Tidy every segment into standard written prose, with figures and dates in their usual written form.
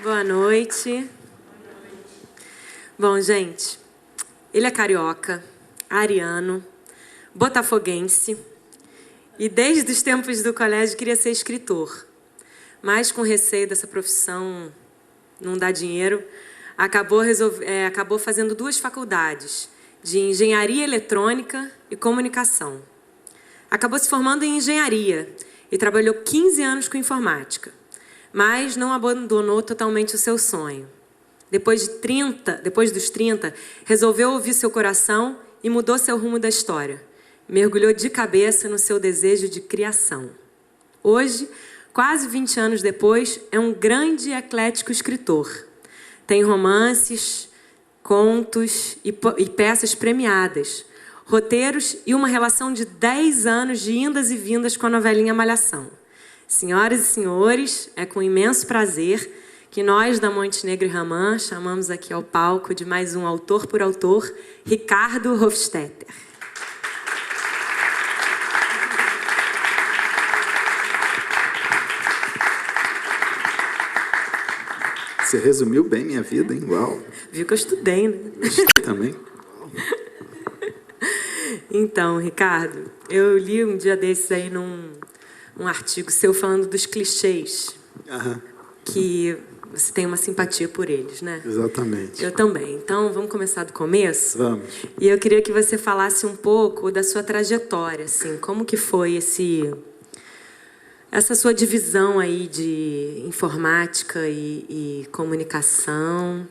Boa noite. Bom, gente, ele é carioca, ariano, botafoguense e desde os tempos do colégio queria ser escritor. Mas com receio dessa profissão não dar dinheiro, acabou fazendo 2 faculdades, de engenharia eletrônica e comunicação. Acabou se formando em engenharia e trabalhou 15 anos com informática, mas não abandonou totalmente o seu sonho. Depois dos 30, resolveu ouvir seu coração e mudou seu rumo da história. Mergulhou de cabeça no seu desejo de criação. Hoje, quase 20 anos depois, é um grande e eclético escritor. Tem romances, contos e peças premiadas, roteiros e uma relação de 10 anos de indas e vindas com a novelinha Malhação. Senhoras e senhores, é com imenso prazer que nós, da Montenegro e Raman, chamamos aqui ao palco de mais um autor por autor, Ricardo Hofstetter. Você resumiu bem minha vida, hein? Uau! Viu que eu estudei, né? Estudei também. Então, Ricardo, eu li um dia desses aí um artigo seu falando dos clichês, que você tem uma simpatia por eles, né? Exatamente. Eu também. Então, vamos começar do começo? Vamos. E eu queria que você falasse um pouco da sua trajetória, assim, como que foi essa sua divisão aí de informática e comunicação.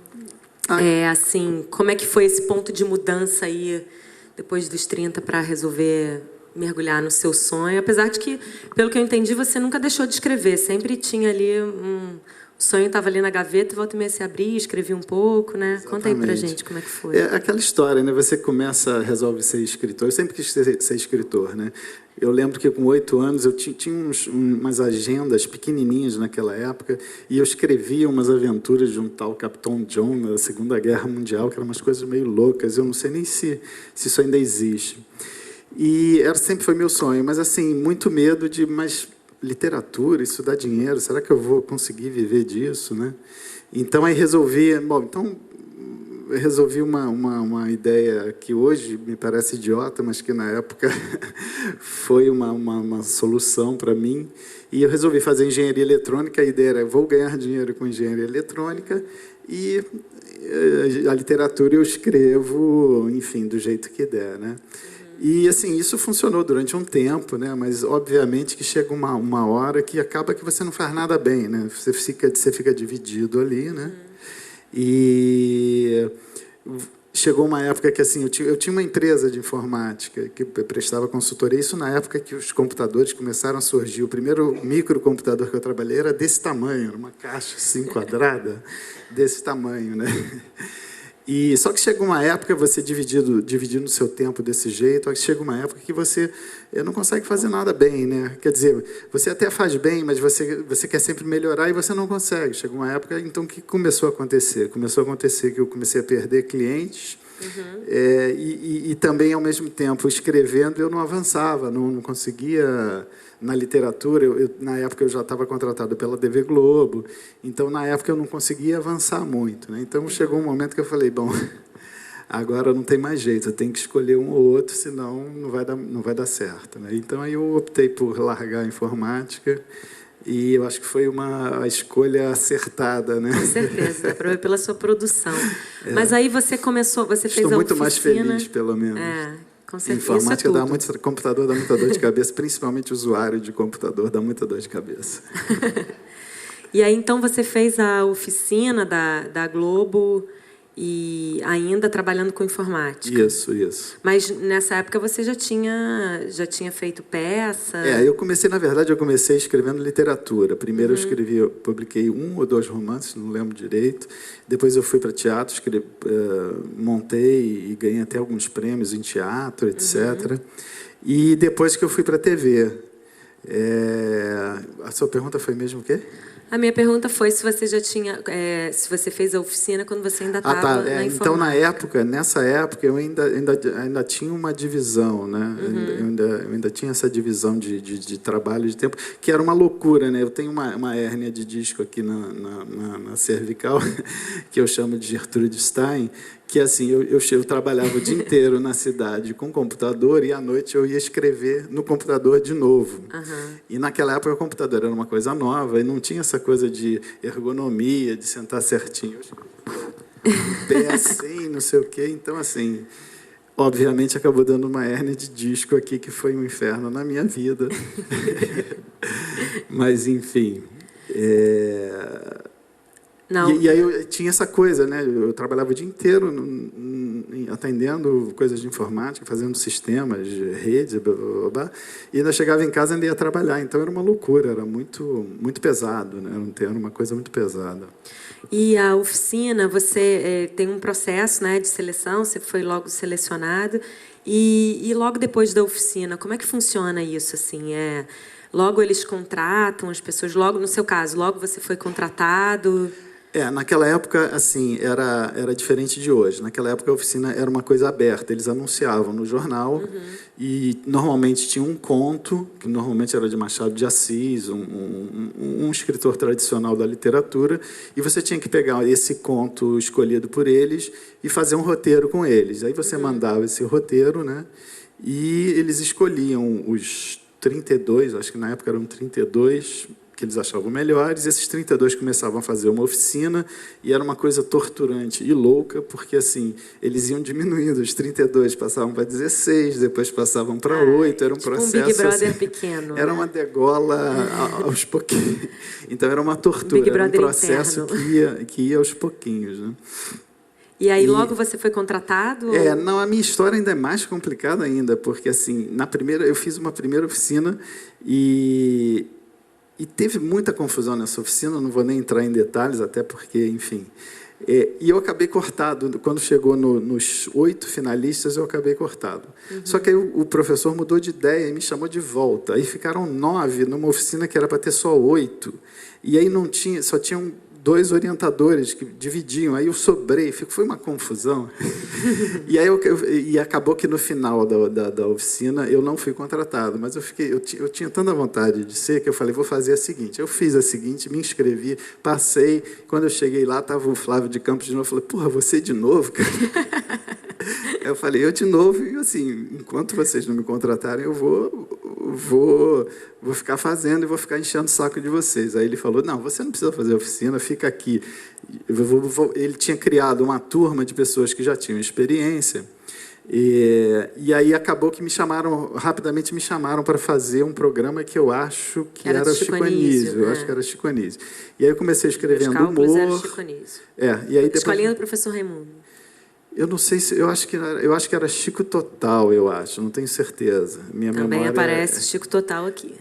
Assim, como é que foi esse ponto de mudança aí, depois dos 30, para resolver mergulhar no seu sonho? Apesar de que, pelo que eu entendi, você nunca deixou de escrever. Sempre tinha ali o sonho estava ali na gaveta e volta e meia se abria, escrevia um pouco, né? Exatamente. Conta aí pra gente como é que foi. É aquela história, né? Você resolve ser escritor. Eu sempre quis ser escritor, né? Eu lembro que com 8 anos eu tinha umas agendas pequenininhas naquela época e eu escrevia umas aventuras de um tal Capitão John na Segunda Guerra Mundial, que eram umas coisas meio loucas. Eu não sei nem se isso ainda existe. E sempre foi meu sonho, mas assim, muito medo de... Mas literatura, isso dá dinheiro, será que eu vou conseguir viver disso, né? Então, aí resolvi uma ideia que hoje me parece idiota, mas que na época foi uma solução para mim. E eu resolvi fazer engenharia eletrônica. A ideia era, vou ganhar dinheiro com engenharia eletrônica e a literatura eu escrevo, enfim, do jeito que der, né? E, assim, isso funcionou durante um tempo, né? Mas, obviamente, que chega uma hora que acaba que você não faz nada bem, né? Você fica dividido ali, né? E chegou uma época que, assim, eu tinha uma empresa de informática que prestava consultoria. Isso na época que os computadores começaram a surgir. O primeiro microcomputador que eu trabalhei era desse tamanho, era uma caixa assim, quadrada, desse tamanho, né? E só que chega uma época, você dividindo o seu tempo desse jeito, chega uma época que você não consegue fazer nada bem, né? Quer dizer, você até faz bem, mas você quer sempre melhorar e você não consegue. Chega uma época, então, o que começou a acontecer? Começou a acontecer que eu comecei a perder clientes e também, ao mesmo tempo, escrevendo, eu não avançava, não conseguia... Na literatura, na época eu já estava contratado pela TV Globo, então na época eu não conseguia avançar muito, né? Então chegou um momento que eu falei, bom, agora não tem mais jeito, eu tenho que escolher um ou outro, senão não vai dar certo, né? Então aí eu optei por largar a informática e eu acho que foi uma escolha acertada, né? Com certeza, dá para ver pela sua produção. Mas aí você fez a oficina... Estou muito mais feliz, pelo menos. Com certeza. Informática computador dá muita dor de cabeça, principalmente o usuário de computador dá muita dor de cabeça. E aí, então, você fez a oficina da Globo e ainda trabalhando com informática. Isso. Mas nessa época você já tinha feito peça? Na verdade, eu comecei escrevendo literatura. Primeiro eu publiquei 1 ou 2 romances, não lembro direito. Depois eu fui para teatro, montei e ganhei até alguns prêmios em teatro, etc. E depois que eu fui para a TV. A sua pergunta foi mesmo o quê? A minha pergunta foi se você já tinha, se você fez a oficina quando você ainda estava tá. na informática. Então, nessa época, eu ainda tinha uma divisão, né? Eu ainda tinha essa divisão de trabalho de tempo, que era uma loucura, né? Eu tenho uma hérnia de disco aqui na cervical, que eu chamo de Gertrude Stein, que assim, eu trabalhava o dia inteiro na cidade com computador e à noite eu ia escrever no computador de novo. E naquela época o computador era uma coisa nova e não tinha essa coisa de ergonomia, de sentar certinho. Pé assim, não sei o quê. Então, assim, obviamente acabou dando uma hérnia de disco aqui que foi um inferno na minha vida. Mas, enfim... E aí eu tinha essa coisa, né? Eu trabalhava o dia inteiro atendendo coisas de informática, fazendo sistemas, redes, blá, blá, blá, e ainda chegava em casa e ainda ia trabalhar. Então era uma loucura, era muito, muito pesado, né? Era uma coisa muito pesada. E a oficina, você tem um processo, né, de seleção, você foi logo selecionado, e logo depois da oficina, como é que funciona isso, assim? Logo eles contratam as pessoas, logo, no seu caso, logo você foi contratado... Naquela época, assim, era diferente de hoje. Naquela época, a oficina era uma coisa aberta. Eles anunciavam no jornal e, normalmente, tinha um conto, que normalmente era de Machado de Assis, um escritor tradicional da literatura, e você tinha que pegar esse conto escolhido por eles e fazer um roteiro com eles. Aí você mandava esse roteiro, né? E eles escolhiam os 32, acho que na época eram 32... que eles achavam melhores, esses 32 começavam a fazer uma oficina, e era uma coisa torturante e louca, porque assim, eles iam diminuindo, os 32 passavam para 16, depois passavam para 8, era um processo... um Big Brother assim, pequeno. Era uma degola aos pouquinhos. Então, era uma tortura, era um processo que ia aos pouquinhos. Né? E aí, logo você foi contratado? Não, a minha história ainda é mais complicada ainda, porque assim, eu fiz uma primeira oficina e teve muita confusão nessa oficina, não vou nem entrar em detalhes, até porque, enfim... e eu acabei cortado, quando chegou nos 8 finalistas, eu acabei cortado. Só que aí o professor mudou de ideia e me chamou de volta. Aí ficaram 9 numa oficina que era para ter só 8. E aí só tinham 2 orientadores que dividiam, aí eu sobrei, foi uma confusão. E aí e acabou que no final da oficina eu não fui contratado, mas eu tinha tanta vontade de ser que eu falei, vou fazer a seguinte. Eu fiz a seguinte, me inscrevi, passei, quando eu cheguei lá, estava o Flávio de Campos de novo, eu falei, porra, você de novo, cara? Eu falei, eu de novo, e assim, enquanto vocês não me contratarem, eu vou ficar fazendo e vou ficar enchendo o saco de vocês. Aí ele falou, não, você não precisa fazer oficina, fica aqui. Ele tinha criado uma turma de pessoas que já tinham experiência, e aí acabou que rapidamente me chamaram para fazer um programa que eu acho que era o Chico Anísio. Eu acho que era Chico Anísio. E aí eu comecei escrevendo humor. Era Chico Anísio. E aí depois... Escolinha do professor Raimundo. Eu não sei se... Eu acho que era Chico Total, eu acho. Não tenho certeza. Minha Também memória aparece Chico Total aqui.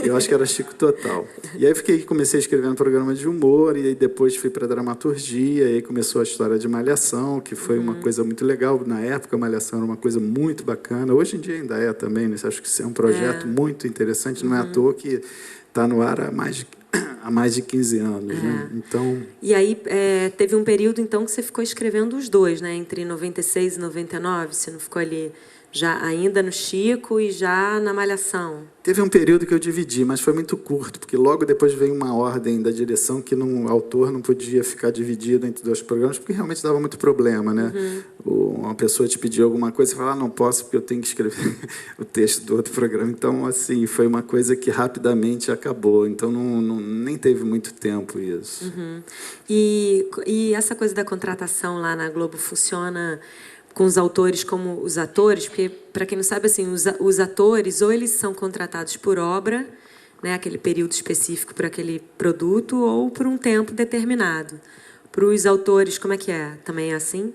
Eu acho que era Chico Total. E aí comecei escrevendo programa de humor, e aí depois fui para dramaturgia, e aí começou a história de Malhação, que foi uma coisa muito legal. Na época, Malhação era uma coisa muito bacana. Hoje em dia ainda é também, né? Acho que isso é um projeto muito interessante. Não é à toa que está no ar há mais de 15 anos. Né? Então... E aí teve um período, então, que você ficou escrevendo os dois, né? Entre 96 e 99, você não ficou ali já ainda no Chico e já na Malhação? Teve um período que eu dividi, mas foi muito curto, porque logo depois veio uma ordem da direção que o autor não podia ficar dividido entre 2 programas, porque realmente dava muito problema, né? Uma pessoa te pedia alguma coisa e falava, não posso, porque eu tenho que escrever o texto do outro programa. Então, assim, foi uma coisa que rapidamente acabou. Então, nem teve muito tempo isso. E essa coisa da contratação lá na Globo funciona com os autores como os atores? Porque, para quem não sabe, assim, os atores, ou eles são contratados por obra, né, aquele período específico para aquele produto, ou por um tempo determinado. Para os autores, como é que é? Também é assim?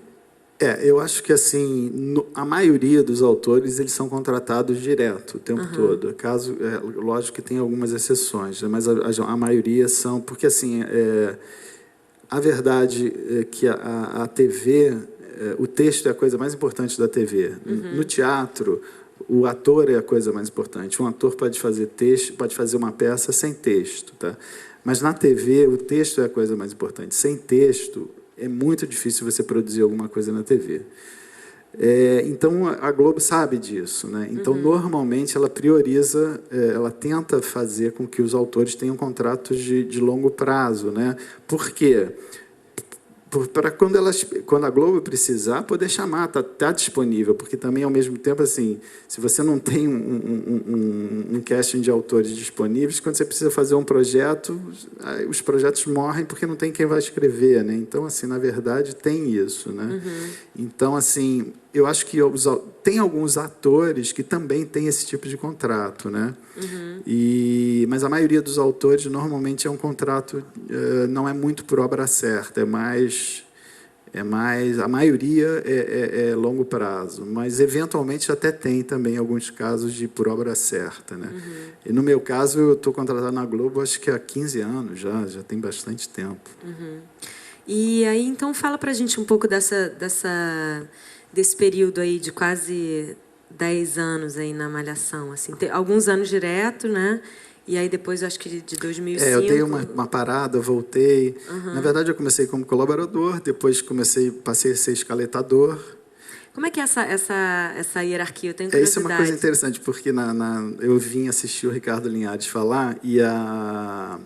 Eu acho que assim, a maioria dos autores eles são contratados direto o tempo todo. Lógico que tem algumas exceções, né, mas a maioria são... Porque, assim, a verdade é que a TV... o texto é a coisa mais importante da TV. No teatro, o ator é a coisa mais importante. Um ator pode fazer texto, pode fazer uma peça sem texto, tá? Mas na TV, o texto é a coisa mais importante. Sem texto, é muito difícil você produzir alguma coisa na TV. Então, a Globo sabe disso, né? Então, normalmente, ela prioriza, ela tenta fazer com que os autores tenham contratos de longo prazo, né? Por quê? Para quando a Globo precisar, poder chamar, tá disponível, porque também, ao mesmo tempo, assim, se você não tem um casting de autores disponíveis, quando você precisa fazer um projeto, os projetos morrem porque não tem quem vai escrever, né? Então, assim, na verdade, tem isso, né? Então, assim, eu acho que tem alguns atores que também têm esse tipo de contrato, né? Mas a maioria dos autores, normalmente, é um contrato, não é muito por obra certa, a maioria é longo prazo, mas, eventualmente, até tem também alguns casos de por obra certa, né? E, no meu caso, eu estou contratado na Globo, acho que há 15 anos já tem bastante tempo. E aí, então, fala para a gente um pouco desse período aí de quase 10 anos aí na Malhação, assim, alguns anos direto, né? E aí depois, acho que de 2005... eu dei uma parada, voltei. Na verdade, eu comecei como colaborador, depois passei a ser escaletador. Como é que é essa hierarquia? Eu tenho curiosidade. Isso é uma coisa interessante, porque eu vim assistir o Ricardo Linhares falar e a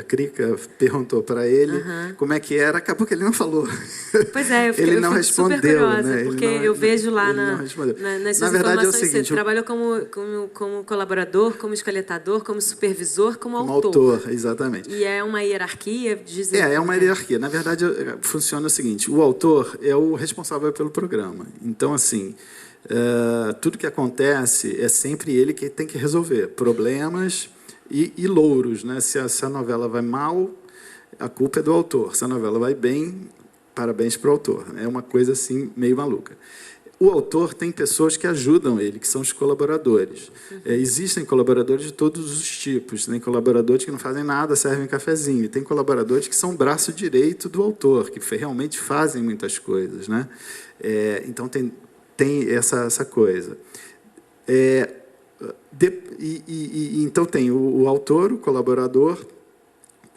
Crica perguntou para ele como é que era, acabou que ele não falou. Pois é, eu ele não fico respondeu, super curiosa, né? Porque eu vejo lá nas suas verdade, informações, você trabalhou como colaborador, como escaletador, como supervisor, como autor. Exatamente. E é uma hierarquia? É uma hierarquia. Na verdade, funciona o seguinte, o autor é o responsável pelo programa. Então, assim, tudo que acontece é sempre ele que tem que resolver problemas e louros, né? Se a novela vai mal, a culpa é do autor. Se a novela vai bem, parabéns para o autor. É uma coisa assim meio maluca. O autor tem pessoas que ajudam ele, que são os colaboradores. Existem colaboradores de todos os tipos. Tem colaboradores que não fazem nada, servem cafezinho. E tem colaboradores que são o braço direito do autor, que realmente fazem muitas coisas, né? Então, tem essa coisa. Então, tem o autor, o colaborador.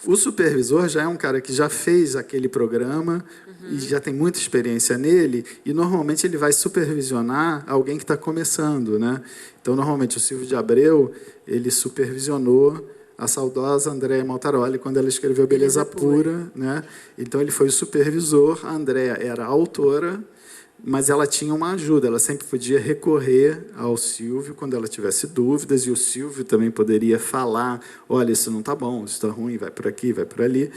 O supervisor já é um cara que já fez aquele programa e já tem muita experiência nele, e, normalmente, ele vai supervisionar alguém que está começando, né? Então, normalmente, o Silvio de Abreu, ele supervisionou a saudosa Andréa Maltaroli quando ela escreveu Beleza Pura, né? Então, ele foi o supervisor, a Andréa era a autora, mas ela tinha uma ajuda, ela sempre podia recorrer ao Silvio quando ela tivesse dúvidas, e o Silvio também poderia falar, olha, isso não está bom, isso está ruim, vai por aqui, vai por ali.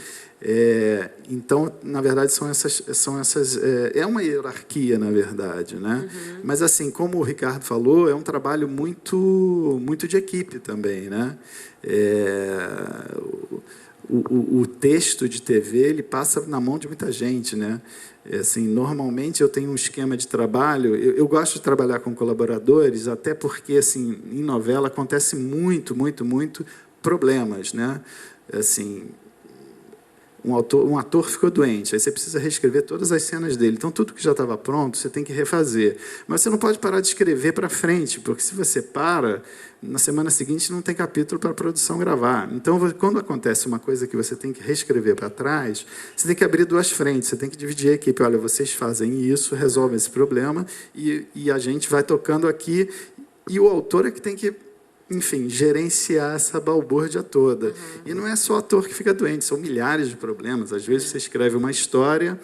Então, na verdade, são essas é uma hierarquia, na verdade, né? Mas, assim, como o Ricardo falou, é um trabalho muito de equipe também, né? O texto de TV, ele passa na mão de muita gente, né? Assim, normalmente, eu tenho um esquema de trabalho. Eu gosto de trabalhar com colaboradores, até porque, assim, em novela acontece muito problemas, né? Assim, um ator ficou doente, aí você precisa reescrever todas as cenas dele. Então, tudo que já estava pronto, você tem que refazer. Mas você não pode parar de escrever para frente, porque, se você para, na semana seguinte não tem capítulo para a produção gravar. Então, quando acontece uma coisa que você tem que reescrever para trás, você tem que abrir duas frentes, você tem que dividir a equipe. Olha, vocês fazem isso, resolvem esse problema, e a gente vai tocando aqui, e o autor é que tem que, enfim, gerenciar essa balbúrdia toda. E não é só ator que fica doente, são milhares de problemas. Às vezes, você escreve uma história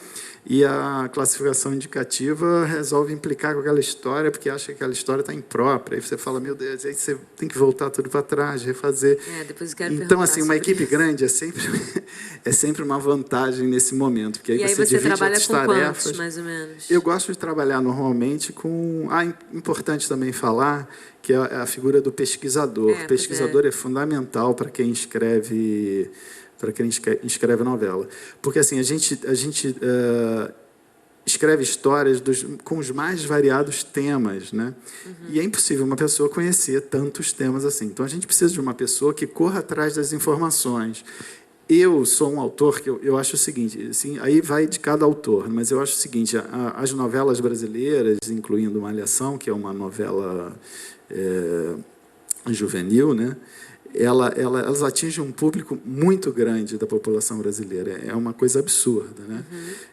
e a classificação indicativa resolve implicar com aquela história porque acha que aquela história está imprópria. Aí você fala, meu Deus, aí você tem que voltar tudo para trás, refazer. Depois eu quero então, assim, uma equipe grande é sempre uma vantagem nesse momento, porque aí você divide as tarefas. Quantos, mais ou menos? Eu gosto de trabalhar normalmente com... importante também falar que é a figura do pesquisador. O pesquisador é fundamental para quem escreve novela. Porque, assim, a gente escreve histórias com os mais variados temas, né? E é impossível uma pessoa conhecer tantos temas assim. Então, a gente precisa de uma pessoa que corra atrás das informações. Eu sou um autor que eu acho o seguinte, assim, aí vai de cada autor, mas eu acho o seguinte, as novelas brasileiras, incluindo Malhação, que é uma novela juvenil, né? elas atingem um público muito grande da população brasileira. É uma coisa absurda, né?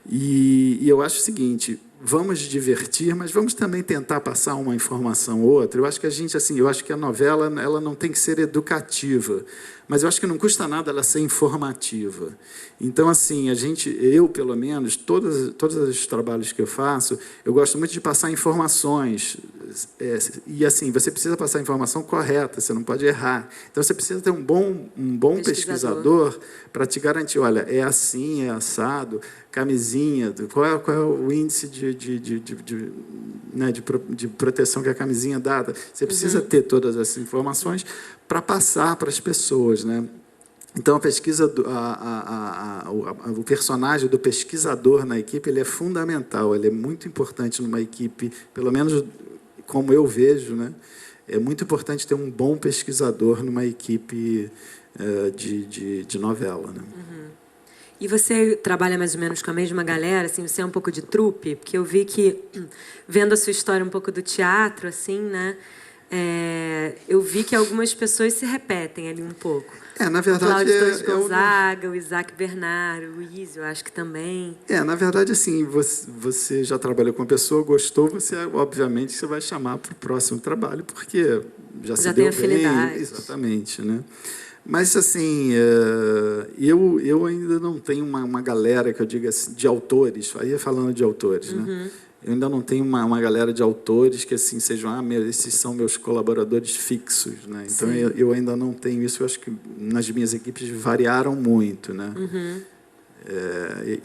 E eu acho o seguinte: vamos divertir, mas vamos também tentar passar uma informação ou outra. Eu acho que eu acho que a novela, ela não tem que ser educativa, mas eu acho que não custa nada ela ser informativa. Então, assim, eu pelo menos, todos os trabalhos que eu faço, eu gosto muito de passar informações. E assim, você precisa passar a informação correta, você não pode errar. Então, você precisa ter um bom pesquisador para te garantir, olha, é assim, é assado, camisinha, qual é o índice de proteção que a camisinha dá. Você precisa ter todas essas informações para passar para as pessoas, né? Então, a pesquisa, o personagem do pesquisador na equipe, ele é fundamental, ele é muito importante numa equipe, pelo menos como eu vejo, né? É muito importante ter um bom pesquisador numa equipe de novela, né? E você trabalha mais ou menos com a mesma galera, assim, você é um pouco de trupe? Porque eu vi que, vendo a sua história um pouco do teatro, assim, né? Eu vi que algumas pessoas se repetem ali um pouco. Na verdade... Cláudio Torres Gonzaga, o Isaac Bernard, o Luiz, eu acho que também. Na verdade, assim, você já trabalhou com uma pessoa, gostou, obviamente, você vai chamar para o próximo trabalho, porque já se deu bem. Exatamente, né? Mas, assim, eu ainda não tenho uma galera que eu diga assim, de autores, aí falando de autores, né? Eu ainda não tenho uma galera de autores que assim sejam, esses são meus colaboradores fixos, né? Então, eu ainda não tenho isso. Eu acho que nas minhas equipes variaram muito, né?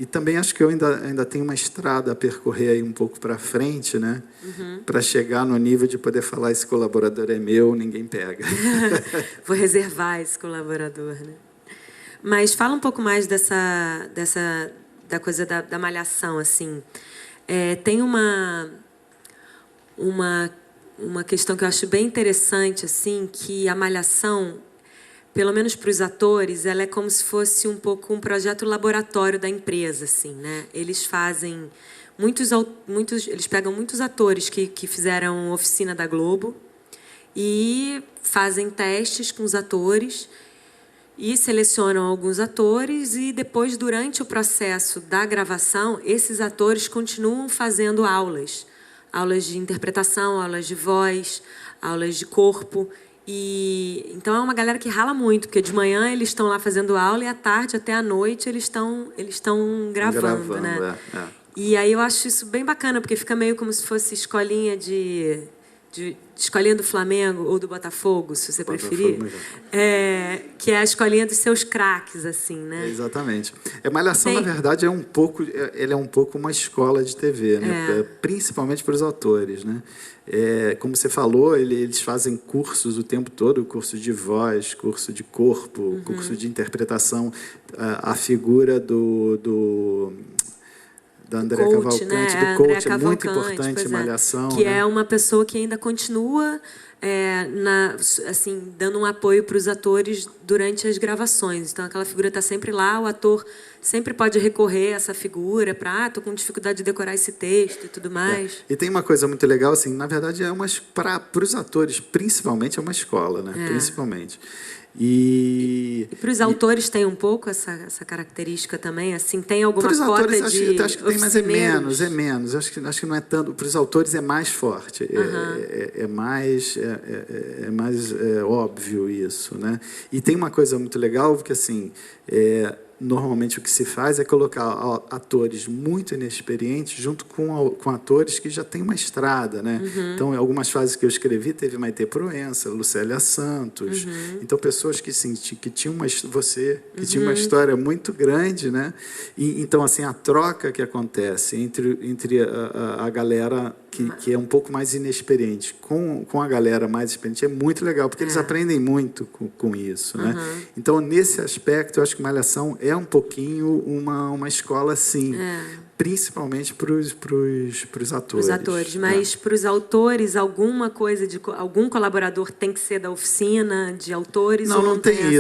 E também acho que eu ainda tenho uma estrada a percorrer aí um pouco para frente, né? Para chegar no nível de poder falar, esse colaborador é meu, ninguém pega. Vou reservar esse colaborador, né? Mas fala um pouco mais da coisa da malhação, assim. Tem uma questão que eu acho bem interessante, assim, que a malhação, pelo menos para os atores, ela é como se fosse um pouco um projeto laboratório da empresa, assim, né? Eles fazem eles pegam muitos atores que fizeram oficina da Globo e fazem testes com os atores e selecionam alguns atores e depois, durante o processo da gravação, esses atores continuam fazendo aulas de interpretação, aulas de voz, aulas de corpo. E então é uma galera que rala muito, porque de manhã eles estão lá fazendo aula e à tarde até à noite eles estão gravando, né? E aí eu acho isso bem bacana, porque fica meio como se fosse escolinha de escolinha do Flamengo ou do Botafogo, se você preferir, que é a escolinha dos seus craques, assim, né? Exatamente. Malhação, na verdade, ele é um pouco uma escola de TV, né? Principalmente para os atores, né? Como você falou, eles fazem cursos o tempo todo, curso de voz, curso de corpo, curso de interpretação, a figura da André Cavalcante, né? do coach, é muito importante em Malhação. Que é uma pessoa que ainda continua assim, dando um apoio para os atores durante as gravações. Então, aquela figura está sempre lá, o ator sempre pode recorrer a essa figura para, estou com dificuldade de decorar esse texto e tudo mais. E tem uma coisa muito legal, assim, na verdade, para os atores, principalmente, é uma escola, né? Principalmente. E para os autores tem um pouco essa característica também, assim, tem alguma cota autores, de acho que tem, mas é menos. Acho que não é tanto. Para os autores é mais forte, é mais óbvio isso, né? E tem uma coisa muito legal que assim normalmente o que se faz é colocar atores muito inexperientes junto com atores que já têm uma estrada, né? Então, em algumas fases que eu escrevi, teve Maitê Proença, Lucélia Santos. Então, pessoas que tinham uma história muito grande, né? E, então, assim, a troca que acontece entre a galera que é um pouco mais inexperiente com a galera mais experiente é muito legal, porque eles aprendem muito com isso, né? Então, nesse aspecto, eu acho que Malhação é um pouquinho uma escola, sim, principalmente para os atores. Os atores, mas para os autores, alguma coisa algum colaborador tem que ser da oficina de autores? Não tem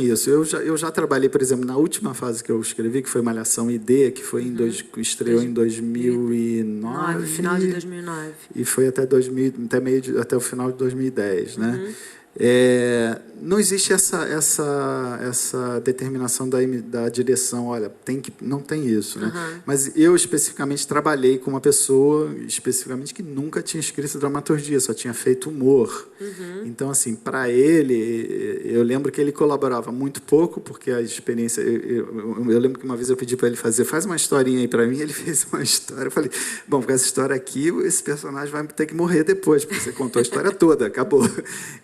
isso. Eu já trabalhei, por exemplo, na última fase que eu escrevi, que foi Malhação ID, que foi estreou em 2009. Final de 2009. E foi até o final de 2010, né? Não existe essa determinação da direção, olha, não tem isso, né? Mas eu especificamente trabalhei com uma pessoa especificamente que nunca tinha escrito dramaturgia, só tinha feito humor. Então, assim, para ele, eu lembro que ele colaborava muito pouco, porque a experiência... Eu lembro que uma vez eu pedi para ele faz uma historinha aí para mim, ele fez uma história, eu falei, bom, com essa história aqui, esse personagem vai ter que morrer depois, porque você contou a história toda, acabou.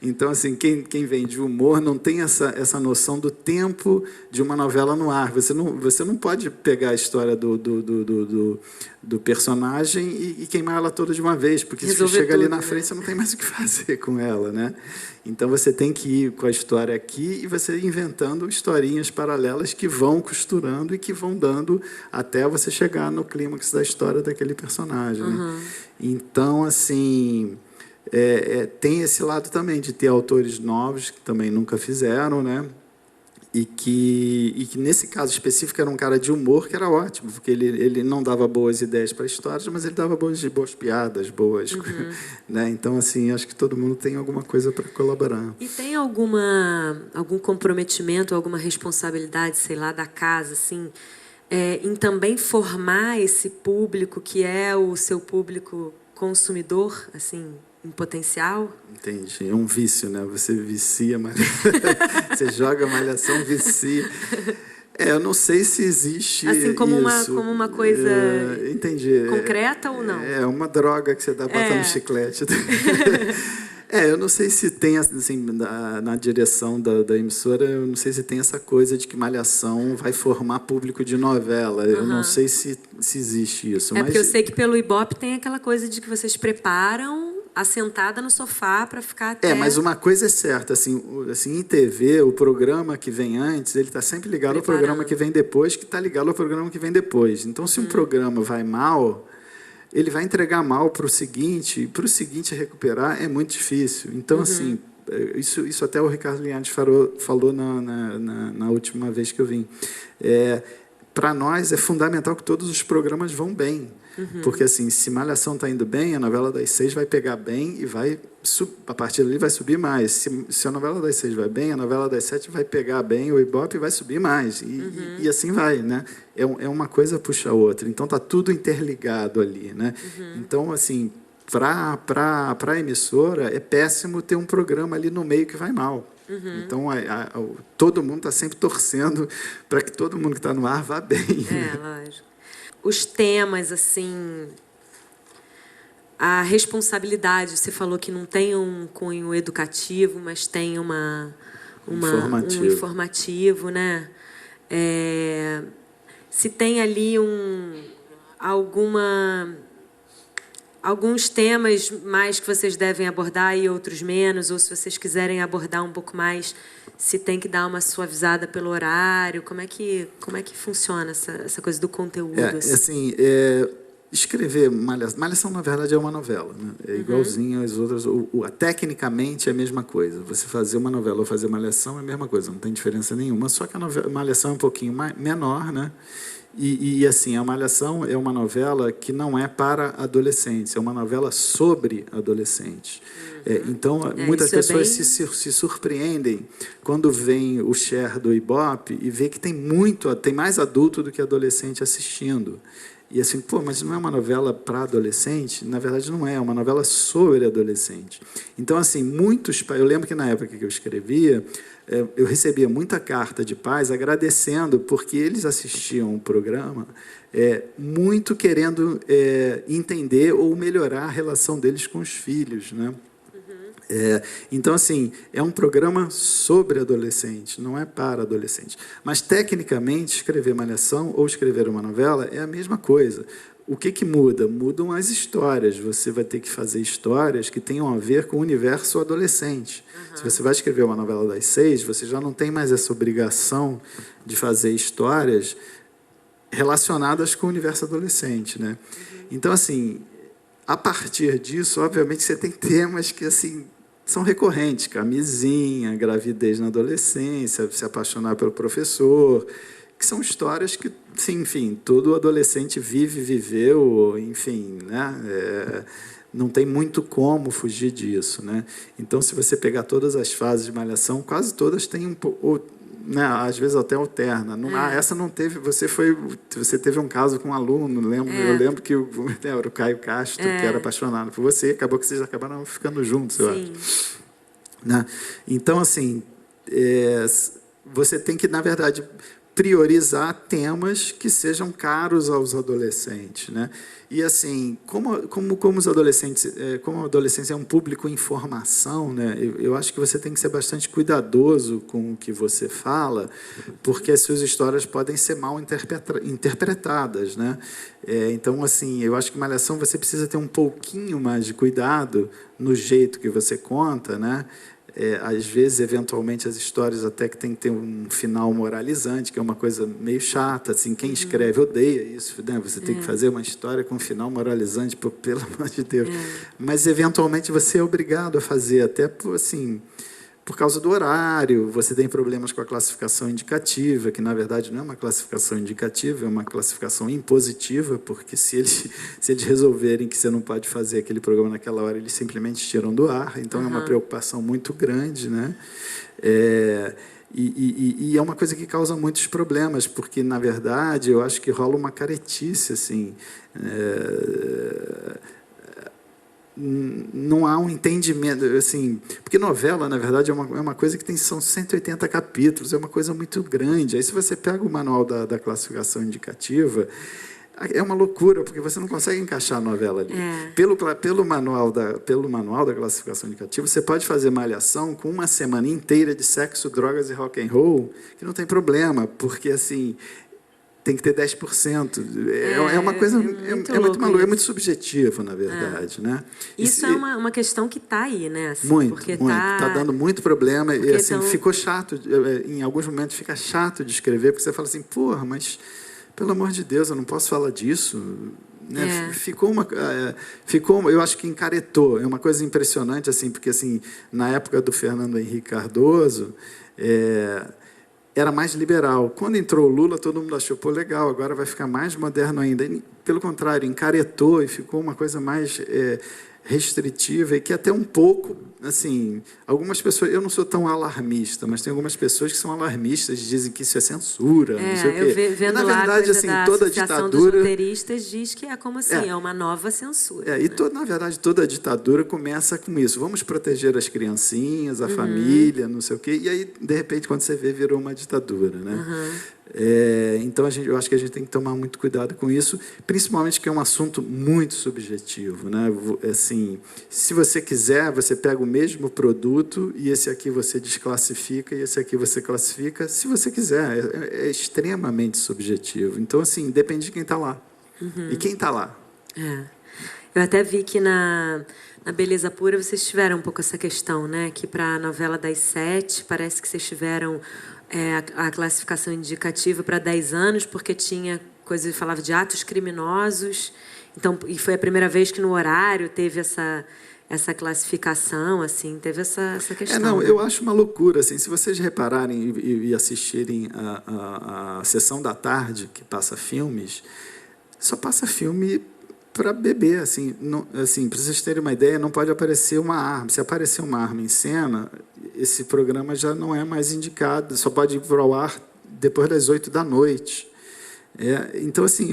Então, assim, quem vem de humor não tem essa noção do tempo de uma novela no ar. Você não pode pegar a história do personagem e queimar ela toda de uma vez, porque se você chega ali na frente, você não tem mais o que fazer com ela, né? Então, você tem que ir com a história aqui e você inventando historinhas paralelas que vão costurando e que vão dando até você chegar no clímax da história daquele personagem. Né? Então, assim... tem esse lado também de ter autores novos que também nunca fizeram, né? E que nesse caso específico era um cara de humor que era ótimo, porque ele não dava boas ideias para histórias, mas ele dava boas piadas, né? Então, assim, acho que todo mundo tem alguma coisa para colaborar. E tem algum comprometimento, alguma responsabilidade, sei lá, da casa, assim, em também formar esse público que é o seu público consumidor, assim, em potencial? Entendi. É um vício, né? Você vicia, mas você joga malhação, vicia. Eu não sei se existe assim como isso. Como uma coisa entendi. Concreta ou não? É uma droga que você bota no chiclete. Eu não sei se tem, assim, na direção da emissora, eu não sei se tem essa coisa de que malhação vai formar público de novela. Eu não sei se existe isso. Mas... porque eu sei que pelo Ibope tem aquela coisa de que vocês preparam assentada no sofá para ficar até... mas uma coisa é certa, assim, em TV, o programa que vem antes, ele está sempre ligado ao programa que vem depois, que está ligado ao programa que vem depois. Então, se um programa vai mal, ele vai entregar mal para o seguinte, e para o seguinte recuperar é muito difícil. Então, assim, isso até o Ricardo Linhares falou na última vez que eu vim. Para nós, é fundamental que todos os programas vão bem. Porque, assim, se Malhação está indo bem, a novela das 6 vai pegar bem e vai a partir dali vai subir mais. Se a novela das 6 vai bem, a novela das 7 vai pegar bem, o Ibope vai subir mais. E assim vai, né? É uma coisa puxa a outra. Então, está tudo interligado ali, né? Então, assim, para a emissora, é péssimo ter um programa ali no meio que vai mal. Então, todo mundo está sempre torcendo para que todo mundo que está no ar vá bem. Lógico. Os temas, assim, a responsabilidade, você falou que não tem um cunho educativo, mas tem um informativo, né? Se tem ali alguns temas mais que vocês devem abordar e outros menos, ou se vocês quiserem abordar um pouco mais, se tem que dar uma suavizada pelo horário, como é que funciona essa coisa do conteúdo? Assim, escrever Malhação, na verdade, é uma novela, né? É igualzinho às outras. Tecnicamente é a mesma coisa. Você fazer uma novela ou fazer Malhação é a mesma coisa, não tem diferença nenhuma. Só que a Malhação é um pouquinho menor, né? E assim, a Malhação é uma novela que não é para adolescentes, é uma novela sobre adolescentes. Então, muitas pessoas se surpreendem quando vem o share do Ibope e vê que tem mais adulto do que adolescente assistindo. E assim, mas não é uma novela para adolescente? Na verdade, não é uma novela sobre adolescente. Então, assim, eu lembro que na época que eu escrevia, eu recebia muita carta de pais agradecendo, porque eles assistiam o programa muito querendo entender ou melhorar a relação deles com os filhos, né? Então, assim, é um programa sobre adolescente, não é para adolescente. Mas, tecnicamente, escrever Malhação ou escrever uma novela é a mesma coisa. O que muda? Mudam as histórias. Você vai ter que fazer histórias que tenham a ver com o universo adolescente. Se você vai escrever uma novela das 6, você já não tem mais essa obrigação de fazer histórias relacionadas com o universo adolescente, né? Então, assim, a partir disso, obviamente, você tem temas que, assim, são recorrentes: camisinha, gravidez na adolescência, se apaixonar pelo professor, que são histórias que, sim, enfim, todo adolescente viveu, enfim, né? não tem muito como fugir disso, né? Então, se você pegar todas as fases de Malhação, quase todas têm um pouco, né, às vezes até alterna. Não, essa não teve. Você teve um caso com um aluno, lembro? Eu lembro que era o Caio Castro, que era apaixonado por você, acabou que vocês acabaram ficando juntos, eu acho. Né? Então, assim, você tem que, na verdade, priorizar temas que sejam caros aos adolescentes, né? E assim, como os adolescentes, como a adolescência é um público em formação, né? Eu acho que você tem que ser bastante cuidadoso com o que você fala, porque as suas histórias podem ser mal interpretadas, né? Então, assim, eu acho que Malhação você precisa ter um pouquinho mais de cuidado no jeito que você conta, né? Às vezes, eventualmente, as histórias até que tem que ter um final moralizante, que é uma coisa meio chata, assim, quem escreve odeia isso, né? Você tem que fazer uma história com um final moralizante, pelo amor de Deus. Mas, eventualmente, você é obrigado a fazer, até assim, por causa do horário, você tem problemas com a classificação indicativa, que, na verdade, não é uma classificação indicativa, é uma classificação impositiva, porque se eles resolverem que você não pode fazer aquele programa naquela hora, eles simplesmente tiram do ar. Então, é uma preocupação muito grande, né? E é uma coisa que causa muitos problemas, porque, na verdade, eu acho que rola uma caretice, assim... não há um entendimento, assim, porque novela, na verdade, é uma coisa que são 180 capítulos, é uma coisa muito grande. Aí, se você pega o manual da classificação indicativa, é uma loucura, porque você não consegue encaixar a novela ali. Pelo manual da classificação indicativa, você pode fazer Malhação com uma semana inteira de sexo, drogas e rock and roll, que não tem problema, porque, assim... tem que ter 10%. É uma coisa... É muito maluco, é muito subjetivo, na verdade. Né? Isso é uma questão que está aí, né? Assim, muito. Está dando muito problema. E, assim, ficou chato. Em alguns momentos fica chato de escrever, porque você fala assim, porra, mas, pelo amor de Deus, eu não posso falar disso. Né? Eu acho que encaretou. É uma coisa impressionante, assim, porque, assim, na época do Fernando Henrique Cardoso... era mais liberal. Quando entrou o Lula, todo mundo achou, pô, legal, agora vai ficar mais moderno ainda. E, pelo contrário, encaretou e ficou uma coisa mais restritiva e que até um pouco, assim, algumas pessoas, eu não sou tão alarmista, mas tem algumas pessoas que são alarmistas, dizem que isso é censura, não sei o quê. Eu vendo na verdade, assim, toda ditadura... dos roteiristas diz que é como assim, é uma nova censura. E, na verdade, toda ditadura começa com isso. Vamos proteger as criancinhas, a família, não sei o quê. E aí, de repente, quando você vê, virou uma ditadura, né? Então, eu acho que a gente tem que tomar muito cuidado com isso, principalmente que é um assunto muito subjetivo, né? Assim, se você quiser, você pega o mesmo produto e esse aqui você desclassifica e esse aqui você classifica, se você quiser. É extremamente subjetivo. Então, assim, depende de quem está lá. E quem está lá? Eu até vi que na Beleza Pura vocês tiveram um pouco essa questão, né? Que para a novela das 7, parece que vocês tiveram a classificação indicativa para 10 anos, porque tinha coisa que falava de atos criminosos. Então, e foi a primeira vez que no horário teve essa classificação, assim, teve essa questão. Eu acho uma loucura, assim, se vocês repararem e assistirem a sessão da tarde que passa filmes, só passa filme para beber, assim, para vocês terem uma ideia, não pode aparecer uma arma. Se aparecer uma arma em cena, esse programa já não é mais indicado, só pode ir para o ar depois das 8 da noite. Então, assim,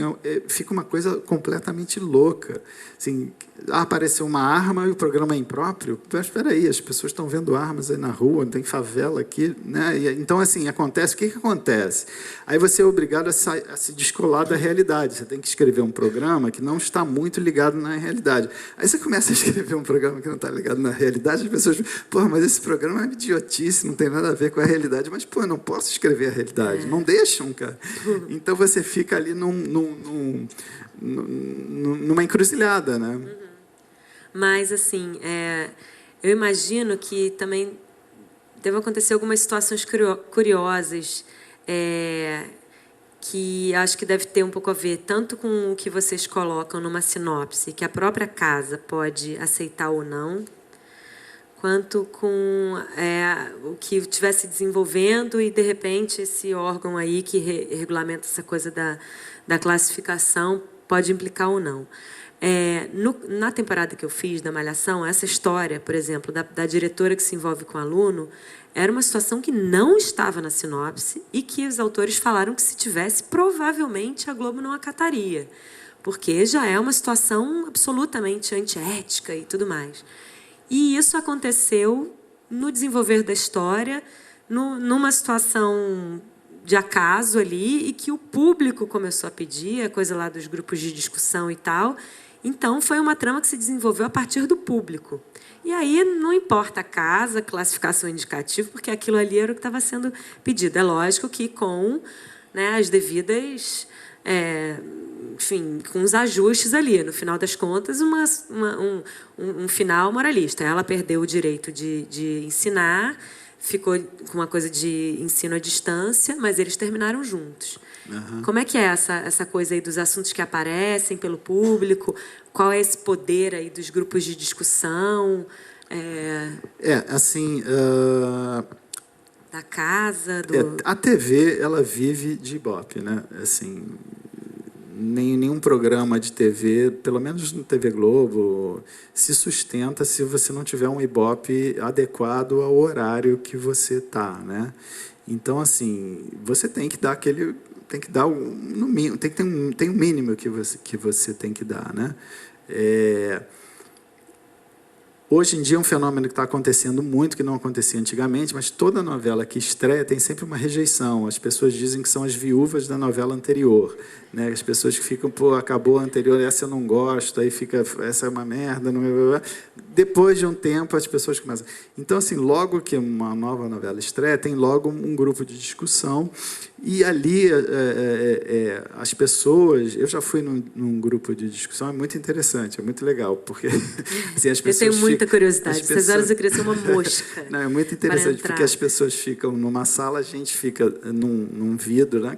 fica uma coisa completamente louca. Assim, apareceu uma arma e o programa é impróprio. Mas, espera aí, as pessoas estão vendo armas aí na rua, tem favela aqui. Né? Então, assim, acontece. O que acontece? Aí você é obrigado a se descolar da realidade. Você tem que escrever um programa que não está muito ligado na realidade. Aí você começa a escrever um programa que não está ligado na realidade, as pessoas dizem, mas esse programa é uma idiotice, não tem nada a ver com a realidade. Mas, eu não posso escrever a realidade. Não deixam, cara. Então, você fica ali numa encruzilhada, né? Mas, assim, eu imagino que também deve acontecer algumas situações curiosas que acho que deve ter um pouco a ver tanto com o que vocês colocam numa sinopse, que a própria casa pode aceitar ou não, quanto com o que estivesse desenvolvendo e, de repente, esse órgão aí que regulamenta essa coisa da classificação pode implicar ou não. Na temporada que eu fiz da Malhação, essa história, por exemplo, da diretora que se envolve com o aluno, era uma situação que não estava na sinopse e que os autores falaram que, se tivesse, provavelmente a Globo não acataria, porque já é uma situação absolutamente antiética e tudo mais. E isso aconteceu no desenvolver da história, numa situação de acaso ali, e que o público começou a pedir, a coisa lá dos grupos de discussão e tal. Então, foi uma trama que se desenvolveu a partir do público. E aí, não importa a casa, classificação indicativa, porque aquilo ali era o que estava sendo pedido. É lógico que com, né, as devidas... enfim, com os ajustes ali. No final das contas, um final moralista. Ela perdeu o direito de ensinar, ficou com uma coisa de ensino à distância, mas eles terminaram juntos. Uhum. Como é que é essa coisa aí dos assuntos que aparecem pelo público? Qual é esse poder aí dos grupos de discussão? Assim... Da casa, a TV, ela vive de Ibope, né? Assim, nenhum programa de TV, pelo menos no TV Globo, se sustenta se você não tiver um Ibope adequado ao horário que você está, né? Então, assim, você tem que dar tem que dar no mínimo, tem um mínimo que você tem que dar, né? Hoje em dia é um fenômeno que está acontecendo muito, que não acontecia antigamente, mas toda novela que estreia tem sempre uma rejeição. As pessoas dizem que são as viúvas da novela anterior, né? As pessoas que ficam, pô, acabou a anterior, essa eu não gosto, aí fica, essa é uma merda. Não... Depois de um tempo, as pessoas começam... Então, assim, logo que uma nova novela estreia, tem logo um grupo de discussão, e ali as pessoas... Eu já fui num grupo de discussão, é muito interessante, é muito legal, porque assim, as pessoas... Eu tenho muita curiosidade. Essas horas eu queria ser uma mosca. Não, é muito interessante, porque as pessoas ficam numa sala, a gente fica num vidro, né?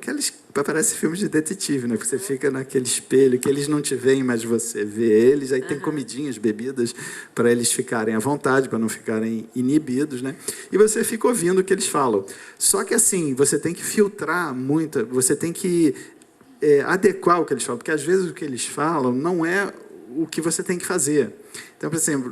Parece filme de detetive, né? Você fica naquele espelho que eles não te veem, mas você vê eles. Aí tem comidinhas, bebidas, para eles ficarem à vontade, para não ficarem inibidos, né? E você fica ouvindo o que eles falam. Só que, assim, você tem que filtrar muito, você tem que adequar o que eles falam, porque, às vezes, o que eles falam não é o que você tem que fazer. Então, por exemplo...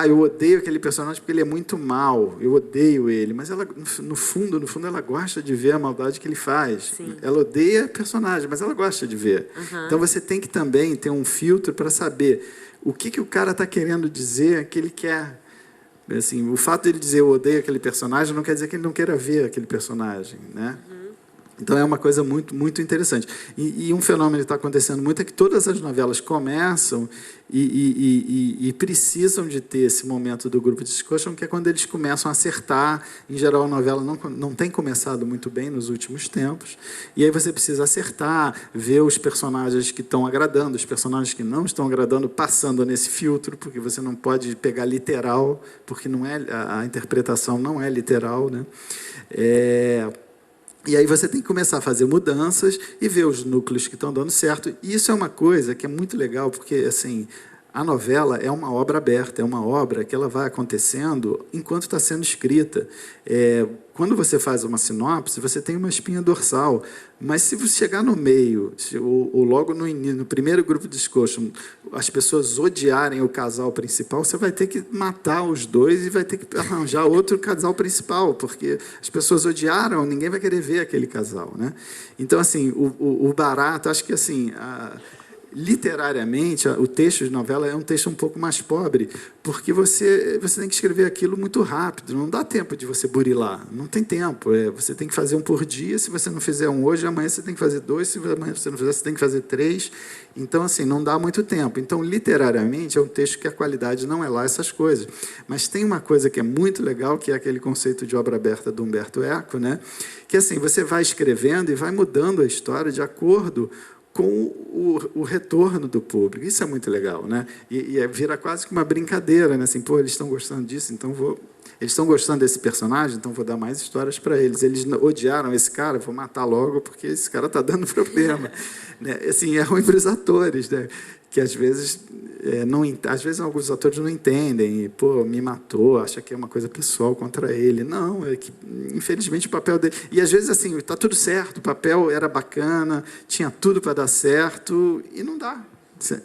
eu odeio aquele personagem porque ele é muito mau, eu odeio ele. Mas ela, no fundo, ela gosta de ver a maldade que ele faz. Sim. Ela odeia o personagem, mas ela gosta de ver. Uhum. Então, você tem que também ter um filtro para saber o que o cara está querendo dizer que ele quer. Assim, o fato de ele dizer eu odeio aquele personagem não quer dizer que ele não queira ver aquele personagem, né? Uhum. Então, é uma coisa muito, muito interessante. E um fenômeno que está acontecendo muito é que todas as novelas começam e precisam de ter esse momento do grupo de discussion, que é quando eles começam a acertar. Em geral, a novela não tem começado muito bem nos últimos tempos. E aí você precisa acertar, ver os personagens que estão agradando, os personagens que não estão agradando, passando nesse filtro, porque você não pode pegar literal, porque não é, a interpretação não é literal, né? E aí você tem que começar a fazer mudanças e ver os núcleos que estão dando certo. E isso é uma coisa que é muito legal, porque assim, a novela é uma obra aberta, é uma obra que ela vai acontecendo enquanto está sendo escrita. Quando você faz uma sinopse, você tem uma espinha dorsal, mas se você chegar no meio, ou logo no primeiro grupo de discussion, as pessoas odiarem o casal principal, você vai ter que matar os dois e vai ter que arranjar outro casal principal, porque as pessoas odiaram, ninguém vai querer ver aquele casal, né? Então, assim, o barato, acho que assim... Literariamente, o texto de novela é um texto um pouco mais pobre, porque você tem que escrever aquilo muito rápido, não dá tempo de você burilar, não tem tempo, você tem que fazer um por dia, se você não fizer um hoje, amanhã você tem que fazer 2, se amanhã você não fizer, você tem que fazer 3, então, assim, não dá muito tempo. Então, literariamente, é um texto que a qualidade não é lá essas coisas, mas tem uma coisa que é muito legal, que é aquele conceito de obra aberta do Humberto Eco, né? Que, assim, você vai escrevendo e vai mudando a história de acordo com o retorno do público. Isso é muito legal, né? E vira quase que uma brincadeira, né? Assim, pô, eles estão gostando disso, então eles estão gostando desse personagem, então vou dar mais histórias para eles. Eles odiaram esse cara, vou matar logo, porque esse cara está dando problema. Né? Assim, é ruim para os atores, né? Que às vezes às vezes alguns atores não entendem, e, pô, me matou, acha que é uma coisa pessoal contra ele. Não, é que, infelizmente, o papel dele... E, às vezes, assim, está tudo certo, o papel era bacana, tinha tudo para dar certo, e não dá.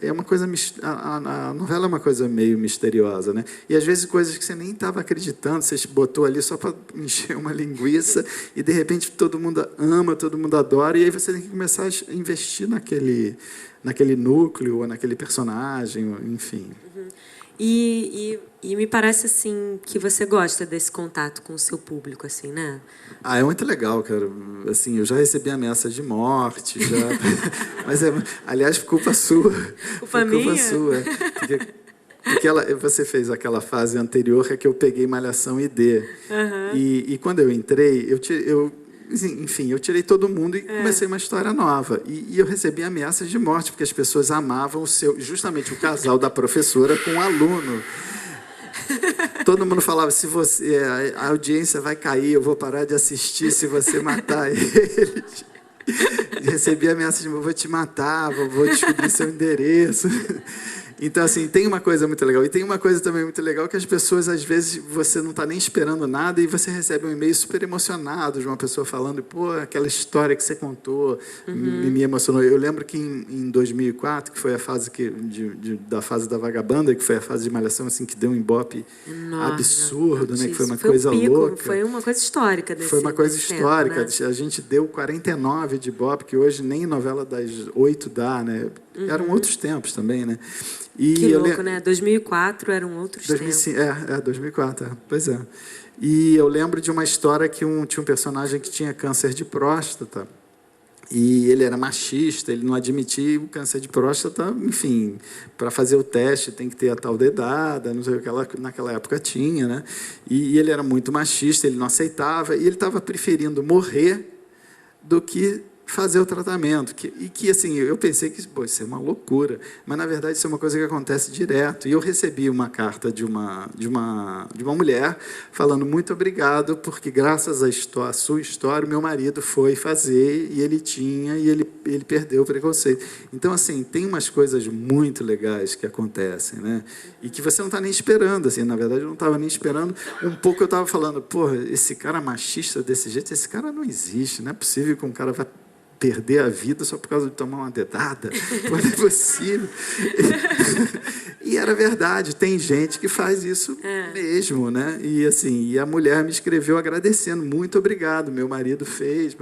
É uma coisa, a novela é uma coisa meio misteriosa, né? E às vezes coisas que você nem estava acreditando, você botou ali só para encher uma linguiça e de repente todo mundo ama, todo mundo adora, e aí você tem que começar a investir naquele núcleo, ou naquele personagem, enfim. Uhum. E me parece assim que você gosta desse contato com o seu público, assim, né? É muito legal, cara. Assim, eu já recebi ameaça de morte, já. Mas aliás, culpa sua. Culpa minha? Culpa sua. Porque você fez aquela fase anterior, que é que eu peguei Malhação ID. Uhum. E quando eu entrei, enfim, eu tirei todo mundo e comecei uma história nova. E eu recebi ameaças de morte, porque as pessoas amavam justamente o casal da professora com o aluno. Todo mundo falava, se você, a audiência vai cair, eu vou parar de assistir se você matar ele. Recebi ameaça de vou te matar, vou descobrir seu endereço. Então, assim, tem uma coisa muito legal. E tem uma coisa também muito legal que as pessoas, às vezes, você não está nem esperando nada e você recebe um e-mail super emocionado de uma pessoa falando, pô, aquela história que você contou me emocionou. Eu lembro que em 2004, que foi a fase da fase da Vagabanda, que foi a fase de Malhação, assim, que deu um ibope absurdo, né? Que foi uma coisa louca. Foi uma coisa histórica. Foi uma coisa histórica. Tempo, né? A gente deu 49 de ibope, que hoje nem novela das 8 dá, né? Eram outros tempos também, né? Que louco, né? 2004 eram outros 2005, tempos. 2004, pois é. E eu lembro de uma história que tinha um personagem que tinha câncer de próstata, e ele era machista, ele não admitia o câncer de próstata, enfim, para fazer o teste tem que ter a tal dedada, não sei o que naquela época tinha, né? E ele era muito machista, ele não aceitava, e ele estava preferindo morrer do que fazer o tratamento. Assim, eu pensei que isso é uma loucura, mas, na verdade, isso é uma coisa que acontece direto. E eu recebi uma carta de uma mulher falando muito obrigado, porque, graças à sua história, o meu marido foi fazer, e ele perdeu o preconceito. Então, assim, tem umas coisas muito legais que acontecem, né? E que você não está nem esperando. Assim, na verdade, eu não estava nem esperando. Um pouco eu estava falando, porra, esse cara machista desse jeito, esse cara não existe, não é possível que um cara vá perder a vida só por causa de tomar uma dedada. Não é possível. E era verdade, tem gente que faz isso mesmo, né? E assim, a mulher me escreveu agradecendo, muito obrigado, meu marido fez,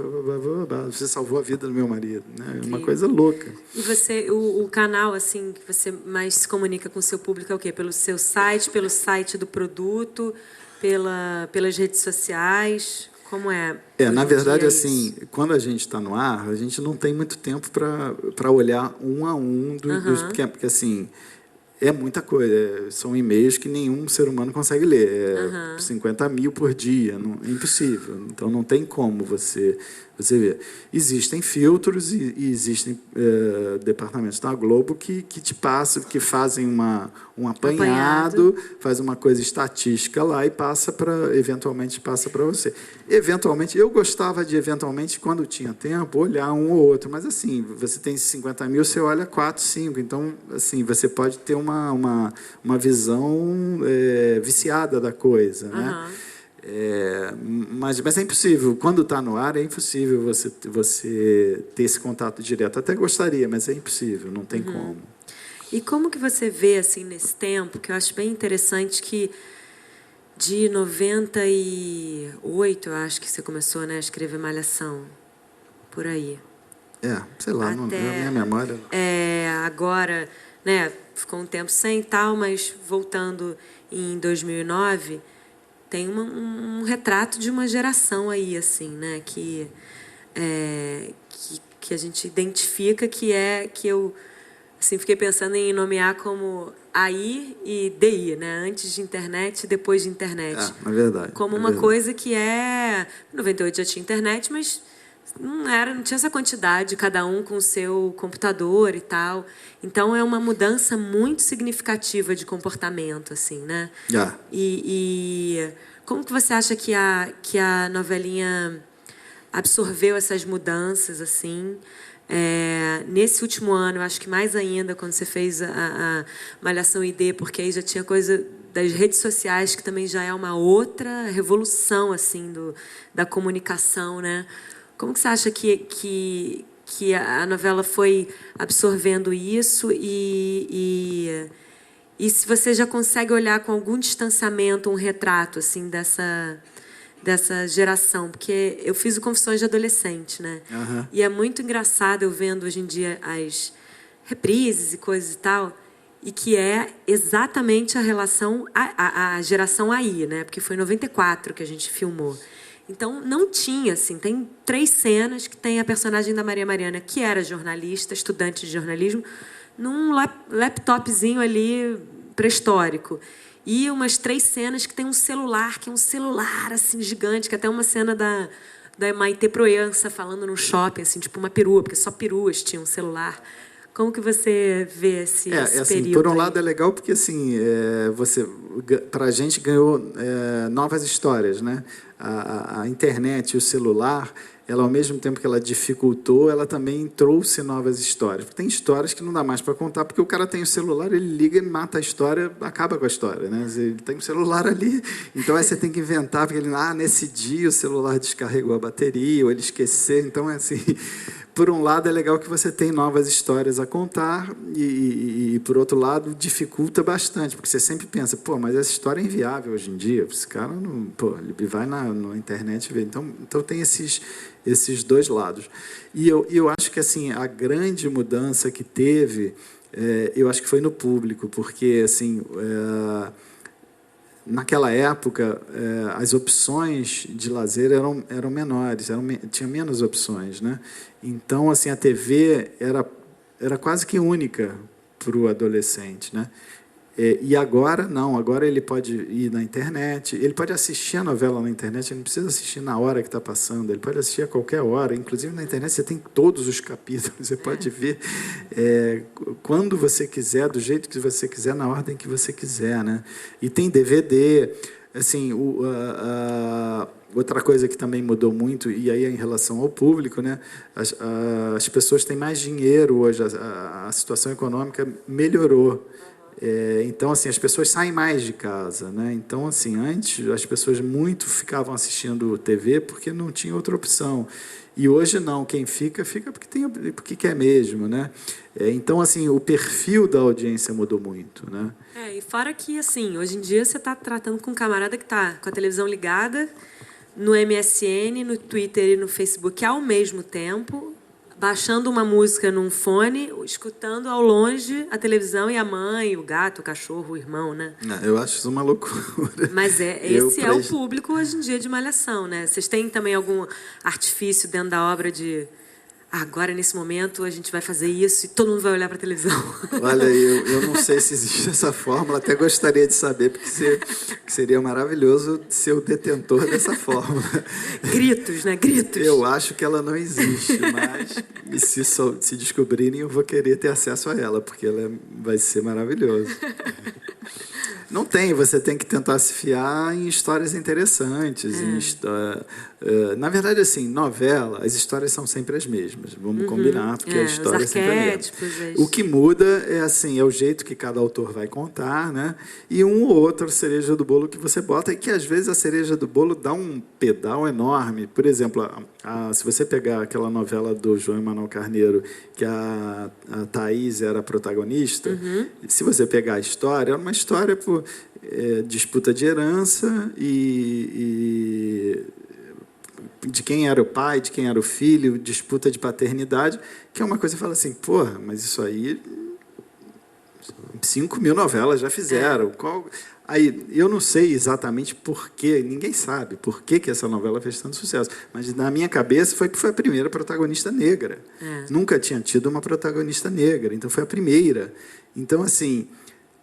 você salvou a vida do meu marido, né? É uma coisa louca. E você, o canal assim que você mais se comunica com o seu público é o quê? Pelo seu site, pelo site do produto, pelas redes sociais? Como é? Na verdade, assim, quando a gente está no ar, a gente não tem muito tempo para olhar um a um porque assim, é muita coisa. São e-mails que nenhum ser humano consegue ler. 50 mil por dia, é impossível. Então, não tem como você ver. Existem filtros e existem departamentos da Globo que te passam, que fazem um apanhado, faz uma coisa estatística lá e eventualmente passa para você. Eventualmente, eu gostava de, quando tinha tempo, olhar um ou outro. Mas, assim, você tem 50 mil, você olha 4, 5. Então, assim, você pode ter uma visão viciada da coisa, né? Mas é impossível. Quando está no ar, é impossível você ter esse contato direto. Até gostaria, mas é impossível, não tem como. E como que você vê, assim, nesse tempo, que eu acho bem interessante que de 98, eu acho que você começou, né, a escrever Malhação, por aí. Sei lá, não, na minha memória. Agora, né, ficou um tempo sem e tal, mas voltando em 2009... tem um retrato de uma geração aí, assim, né? Que a gente identifica que eu assim, fiquei pensando em nomear como AI e DI, né? Antes de internet e depois de internet. É verdade. Como uma coisa que em 98 já tinha internet, mas não tinha essa quantidade, cada um com o seu computador e tal. Então, é uma mudança muito significativa de comportamento, assim, né? E como que você acha que a novelinha absorveu essas mudanças, assim? Nesse último ano, eu acho que mais ainda, quando você fez a Malhação ID, porque aí já tinha coisa das redes sociais, que também já é uma outra revolução, assim, da comunicação, né? Como que você acha que que a novela foi absorvendo isso e se você já consegue olhar com algum distanciamento um retrato assim dessa geração, porque eu fiz o Confissões de Adolescente, né? Uhum. E é muito engraçado eu vendo hoje em dia as reprises e coisas e tal, e que é exatamente a relação, a geração aí, né? Porque foi em 94 que a gente filmou. Então, não tinha, assim, tem 3 cenas que tem a personagem da Maria Mariana, que era jornalista, estudante de jornalismo, num laptopzinho ali pré-histórico. E umas 3 cenas que tem um celular, que é um celular, assim, gigante, que até uma cena da Maitê Proença falando no shopping, assim, tipo uma perua, porque só peruas tinham um celular. Como que você vê esse assim, período? Por um aí? lado é legal porque assim, para a gente ganhou novas histórias, né? A internet e o celular, ela ao mesmo tempo que ela dificultou, ela também trouxe novas histórias. Tem histórias que não dá mais para contar porque o cara tem o celular, ele liga, mata a história, acaba com a história, né? Ele tem um celular ali, então aí você tem que inventar porque nesse dia o celular descarregou a bateria ou ele esqueceu, então é assim. Por um lado, é legal que você tem novas histórias a contar e por outro lado, dificulta bastante, porque você sempre pensa, pô, mas essa história é inviável hoje em dia, esse cara não, pô, ele vai na internet e vê. Então tem esses dois lados. E eu acho que assim, a grande mudança que teve, eu acho que foi no público, porque assim, naquela época, as opções de lazer eram menores, tinha menos opções, né? Então, assim, a TV era quase que única para o adolescente, né? E agora, não. Agora ele pode ir na internet, ele pode assistir a novela na internet, ele não precisa assistir na hora que está passando, ele pode assistir a qualquer hora. Inclusive, na internet você tem todos os capítulos, você pode ver quando você quiser, do jeito que você quiser, na ordem que você quiser, né? E tem DVD, assim, outra coisa que também mudou muito, e aí em relação ao público, né? As pessoas têm mais dinheiro hoje, a situação econômica melhorou. Então, assim, as pessoas saem mais de casa, né? Então, assim, antes as pessoas muito ficavam assistindo TV porque não tinha outra opção. E hoje não, quem fica porque quer mesmo, né? Então, assim, o perfil da audiência mudou muito, né? E fora que, assim, hoje em dia você está tratando com um camarada que está com a televisão ligada no MSN, no Twitter e no Facebook ao mesmo tempo, baixando uma música num fone, escutando ao longe a televisão e a mãe, o gato, o cachorro, o irmão, né? Eu acho isso uma loucura. Mas esse é o público hoje em dia de Malhação, né? Vocês têm também algum artifício dentro da obra de agora, nesse momento, a gente vai fazer isso e todo mundo vai olhar para a televisão? Olha, eu não sei se existe essa fórmula, até gostaria de saber, porque seria maravilhoso ser o detentor dessa fórmula. Gritos, né? Gritos. Eu acho que ela não existe, mas se descobrirem, eu vou querer ter acesso a ela, porque ela vai ser maravilhosa. Não tem, você tem que tentar se fiar em histórias interessantes. Na verdade, assim, novela, as histórias são sempre as mesmas. Vamos combinar, porque a história é sempre a mesma. O que muda é o jeito que cada autor vai contar, né? E um ou outro cereja do bolo que você bota, e que às vezes a cereja do bolo dá um pedal enorme. Por exemplo, se você pegar aquela novela do João Emanuel Carneiro, que a Thaís era a protagonista, se você pegar a história, é uma história por disputa de herança e de quem era o pai, de quem era o filho, disputa de paternidade, que é uma coisa que fala assim, porra, mas isso aí 5.000 novelas já fizeram. Aí, eu não sei exatamente por quê, ninguém sabe por que essa novela fez tanto sucesso, mas na minha cabeça foi a primeira protagonista negra. Nunca tinha tido uma protagonista negra, então foi a primeira. Então, assim,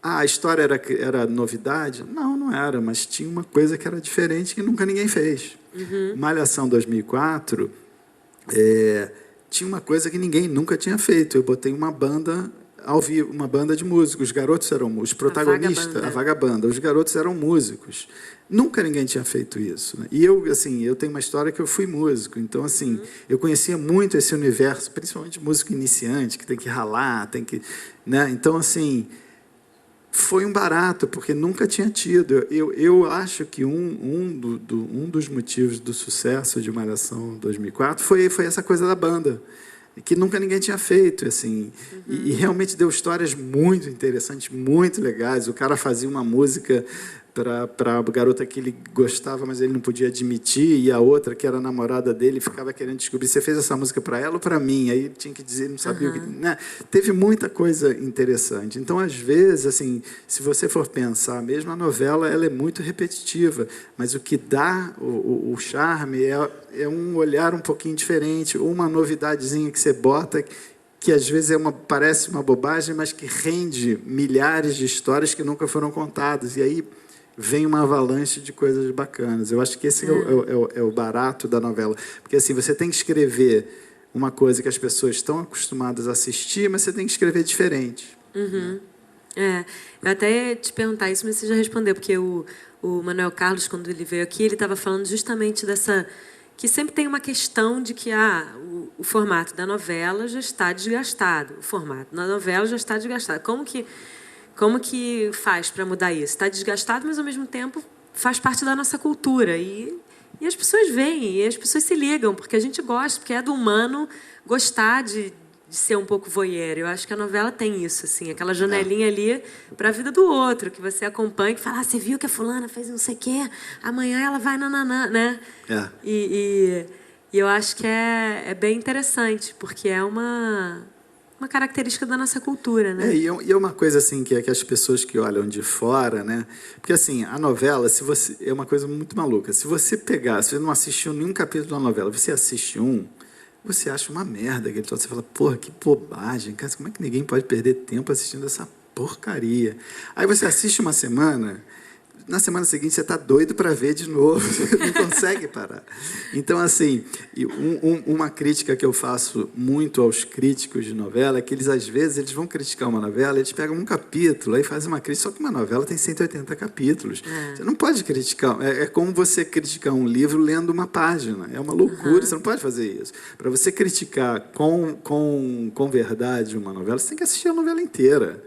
a história era novidade? Não era, mas tinha uma coisa que era diferente que nunca ninguém fez. Malhação 2004 tinha uma coisa que ninguém nunca tinha feito. Eu botei uma banda ao vivo, uma banda de músicos. Os garotos eram músicos, os protagonistas, a vagabanda. Os garotos eram músicos. Nunca ninguém tinha feito isso, né? E eu tenho uma história que eu fui músico. Então, assim, eu conhecia muito esse universo, principalmente músico iniciante, que tem que ralar, né? Então, assim, foi um barato, porque nunca tinha tido. Eu acho que um dos motivos do sucesso de Malhação 2004 foi essa coisa da banda. que nunca ninguém tinha feito, assim. E realmente deu histórias muito interessantes, muito legais. O cara fazia uma música para a garota que ele gostava, mas ele não podia admitir, e a outra, que era a namorada dele, ficava querendo descobrir, você fez essa música para ela ou para mim? Aí ele tinha que dizer, não sabia o que... Né? Teve muita coisa interessante. Então, às vezes, assim, se você for pensar, mesmo a novela, ela é muito repetitiva, mas o que dá o charme é um olhar um pouquinho diferente, ou uma novidadezinha que você bota, que às vezes parece uma bobagem, mas que rende milhares de histórias que nunca foram contadas. E aí vem uma avalanche de coisas bacanas. Eu acho que esse é o barato da novela. Porque assim, você tem que escrever uma coisa que as pessoas estão acostumadas a assistir, mas você tem que escrever diferente. Eu até ia te perguntar isso, mas você já respondeu, porque o Manuel Carlos, quando ele veio aqui, ele estava falando justamente dessa... que sempre tem uma questão de que o formato da novela já está desgastado. O formato da novela já está desgastado. Como que faz para mudar isso? Está desgastado, mas, ao mesmo tempo, faz parte da nossa cultura. E as pessoas veem, e as pessoas se ligam, porque a gente gosta, porque é do humano gostar de ser um pouco voyeur. Eu acho que a novela tem isso, assim, aquela janelinha ali para a vida do outro, que você acompanha, que fala, você viu que a fulana fez não sei o quê, amanhã ela vai nananã, né? E eu acho que é bem interessante, porque é uma característica da nossa cultura, né? E é uma coisa assim que as pessoas que olham de fora, né? Porque assim, a novela, se você é uma coisa muito maluca. Se você não assistiu nenhum capítulo da novela, você assiste você acha uma merda aquele troço. Você fala, porra, que bobagem, cara, como é que ninguém pode perder tempo assistindo essa porcaria? Aí você assiste uma semana, na semana seguinte você está doido para ver de novo, você não consegue parar. Então, assim, uma crítica que eu faço muito aos críticos de novela é que eles, às vezes, eles vão criticar uma novela, eles pegam um capítulo, aí fazem uma crítica, só que uma novela tem 180 capítulos. Você não pode criticar, é como você criticar um livro lendo uma página, é uma loucura, você não pode fazer isso. Para você criticar com verdade uma novela, você tem que assistir a novela inteira.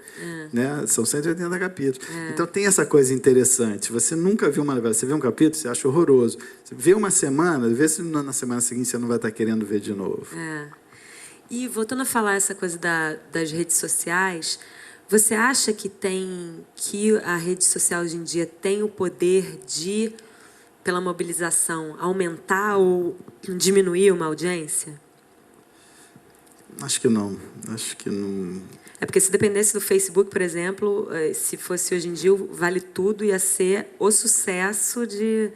Né? São 180 capítulos. Então tem essa coisa interessante. Você nunca viu uma novela, você vê um capítulo, você acha horroroso. Você vê uma semana, vê se na semana seguinte você não vai estar querendo ver de novo. E voltando a falar essa coisa das redes sociais, você acha que a rede social hoje em dia tem o poder de, pela mobilização, aumentar ou diminuir uma audiência? Acho que não. Acho que não. É porque se dependesse do Facebook, por exemplo, se fosse hoje em dia, o Vale Tudo ia ser o sucesso de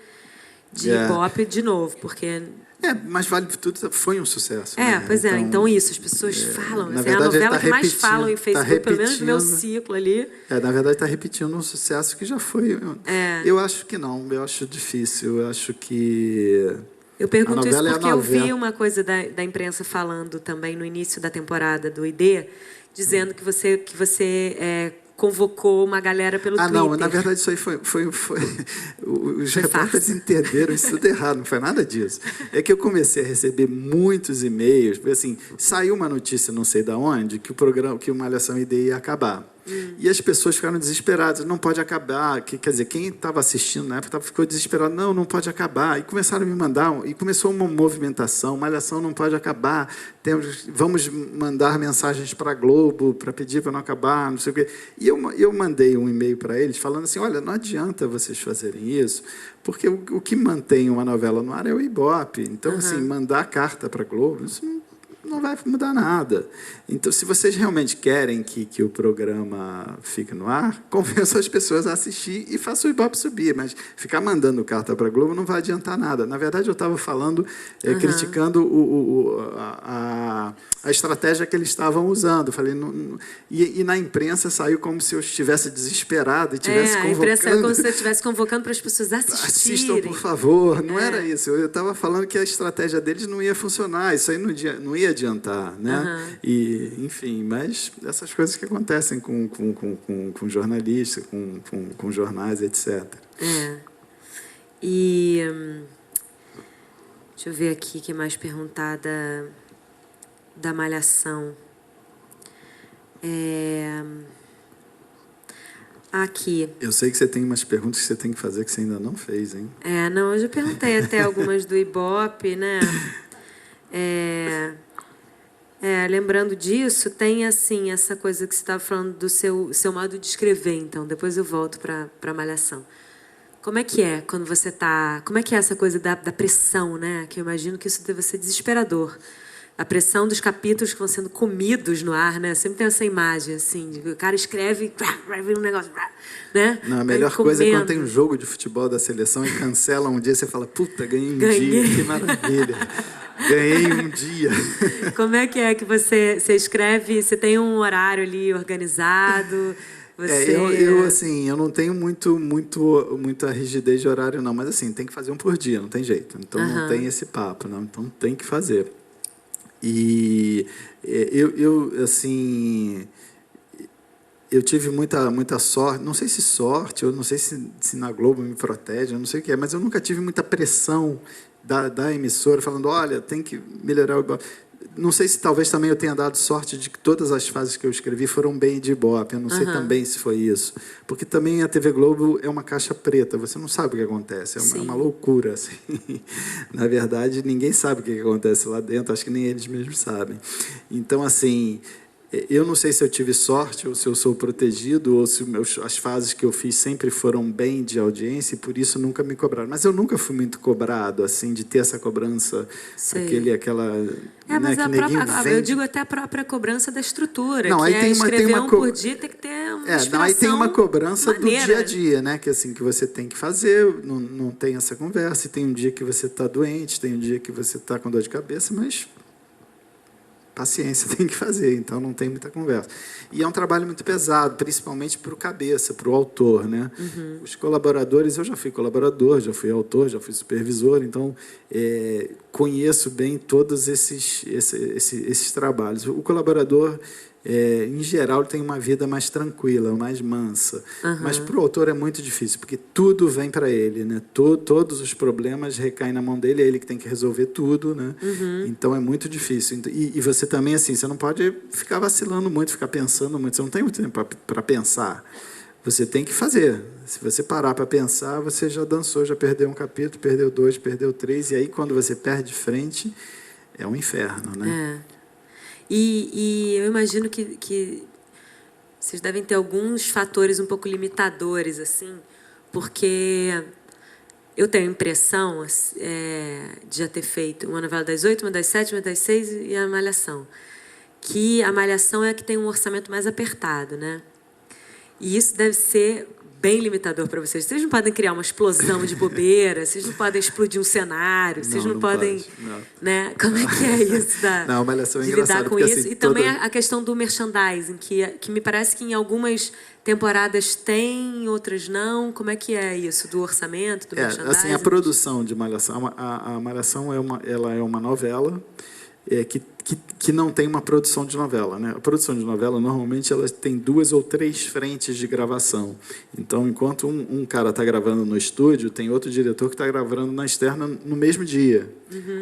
Ibope de novo, porque... mas Vale Tudo foi um sucesso. Né? Pois é. Então isso, as pessoas falam. Na assim, verdade, a novela que mais falam em Facebook, pelo menos no meu ciclo ali. Na verdade, está repetindo um sucesso que já foi. Eu acho que não, eu acho difícil. Eu acho que... Eu pergunto isso porque eu vi uma coisa da imprensa falando também no início da temporada do ID, dizendo que você convocou uma galera pelo Twitter. Não, na verdade isso aí foi os repórteres entenderam isso tudo errado, não foi nada disso. É que eu comecei a receber muitos e-mails, assim, saiu uma notícia não sei de onde, que o Malhação ID ia acabar. E as pessoas ficaram desesperadas, não pode acabar. Quer dizer, quem estava assistindo na época ficou desesperado, não pode acabar. E começaram a me mandar, e começou uma movimentação, Malhação não pode acabar, vamos mandar mensagens para a Globo para pedir para não acabar, não sei o quê. E eu mandei um e-mail para eles falando assim, olha, não adianta vocês fazerem isso, porque o que mantém uma novela no ar é o Ibope. Então, assim, mandar carta para a Globo, isso não vai mudar nada. Então, se vocês realmente querem que o programa fique no ar, convençam as pessoas a assistir e façam o Ibope subir. Mas ficar mandando carta para a Globo não vai adiantar nada. Na verdade, eu estava falando, criticando a estratégia que eles estavam usando. Falei, e na imprensa saiu como se eu estivesse desesperado e estivesse convocando. A imprensa é como se eu estivesse convocando para as pessoas assistirem. Assistam, por favor. Não era isso. Eu estava falando que a estratégia deles não ia funcionar. Isso aí não ia adiantar, né? E, enfim, mas essas coisas que acontecem com jornalistas, com jornais, etc. E deixa eu ver aqui o que mais perguntar da Malhação. Aqui. Eu sei que você tem umas perguntas que você tem que fazer que você ainda não fez, hein? Não, eu já perguntei até algumas do Ibope, né? Lembrando disso, tem assim essa coisa que você estava falando do seu modo de escrever, então. Depois eu volto para Malhação. Como é que é quando você está... Como é que é essa coisa da pressão, né? Que eu imagino que isso deve ser desesperador. A pressão dos capítulos que vão sendo comidos no ar, né? Sempre tem essa imagem, assim, de que o cara escreve, vai vir um negócio, né? Não, a melhor coisa é quando tem um jogo de futebol da seleção e cancela um dia, você fala, puta, ganhei um dia, que maravilha. Ganhei um dia. Como é que você escreve? Você tem um horário ali organizado? Eu não tenho muita rigidez de horário, não. Mas, assim, tem que fazer um por dia, não tem jeito. Então, não tem esse papo, não. Então, tem que fazer. E eu tive muita sorte, não sei se sorte, eu não sei se na Globo me protege, eu não sei o que é, mas eu nunca tive muita pressão da emissora falando, olha, tem que melhorar o... Não sei se talvez também eu tenha dado sorte de que todas as fases que eu escrevi foram bem de Ibope. Eu não sei também se foi isso. Porque também a TV Globo é uma caixa preta. Você não sabe o que acontece. É uma loucura. Assim. Na verdade, ninguém sabe o que acontece lá dentro. Acho que nem eles mesmos sabem. Então, assim... Eu não sei se eu tive sorte ou se eu sou protegido ou se as fases que eu fiz sempre foram bem de audiência e por isso nunca me cobraram. Mas eu nunca fui muito cobrado, assim, de ter essa cobrança, aquela... mas né, eu digo até a própria cobrança da estrutura, não, que aí escrever por dia tem que ter uma inspiração aí tem uma cobrança maneira. Do dia a dia, né? Que assim, que você tem que fazer, não tem essa conversa, e tem um dia que você está doente, tem um dia que você está com dor de cabeça, mas... paciência, tem que fazer, então não tem muita conversa. E é um trabalho muito pesado, principalmente para o cabeça, para o autor, né? Os colaboradores, eu já fui colaborador, já fui autor, já fui supervisor, então conheço bem todos esses trabalhos. O colaborador, em geral, tem uma vida mais tranquila, mais mansa. Mas para o autor é muito difícil, porque tudo vem para ele, né? Todos os problemas recaem na mão dele, é ele que tem que resolver tudo, né? Então é muito difícil. E você também, assim, você não pode ficar vacilando muito, ficar pensando muito, você não tem muito tempo para pensar. Você tem que fazer. Se você parar para pensar, você já dançou, já perdeu um capítulo, perdeu 2, perdeu 3, e aí quando você perde de frente, é um inferno, né? E eu imagino que vocês devem ter alguns fatores um pouco limitadores, assim, porque eu tenho a impressão de já ter feito uma novela das 8, uma das 7, uma das 6 e a Malhação. Que a Malhação é a que tem um orçamento mais apertado, né? E isso deve ser bem limitador para vocês. Vocês não podem criar uma explosão de bobeira, vocês não podem explodir um cenário, vocês não podem... Pode, não. Né? Como é que é isso não, Malhação é de lidar com isso? Assim, e também a questão do merchandising, que me parece que em algumas temporadas tem, em outras não. Como é que é isso, do orçamento, do merchandising? Assim, a produção de Malhação, a Malhação ela é uma novela que não tem uma produção de novela, né? A produção de novela, normalmente, ela tem 2 ou 3 frentes de gravação. Então, enquanto um cara está gravando no estúdio, tem outro diretor que está gravando na externa no mesmo dia.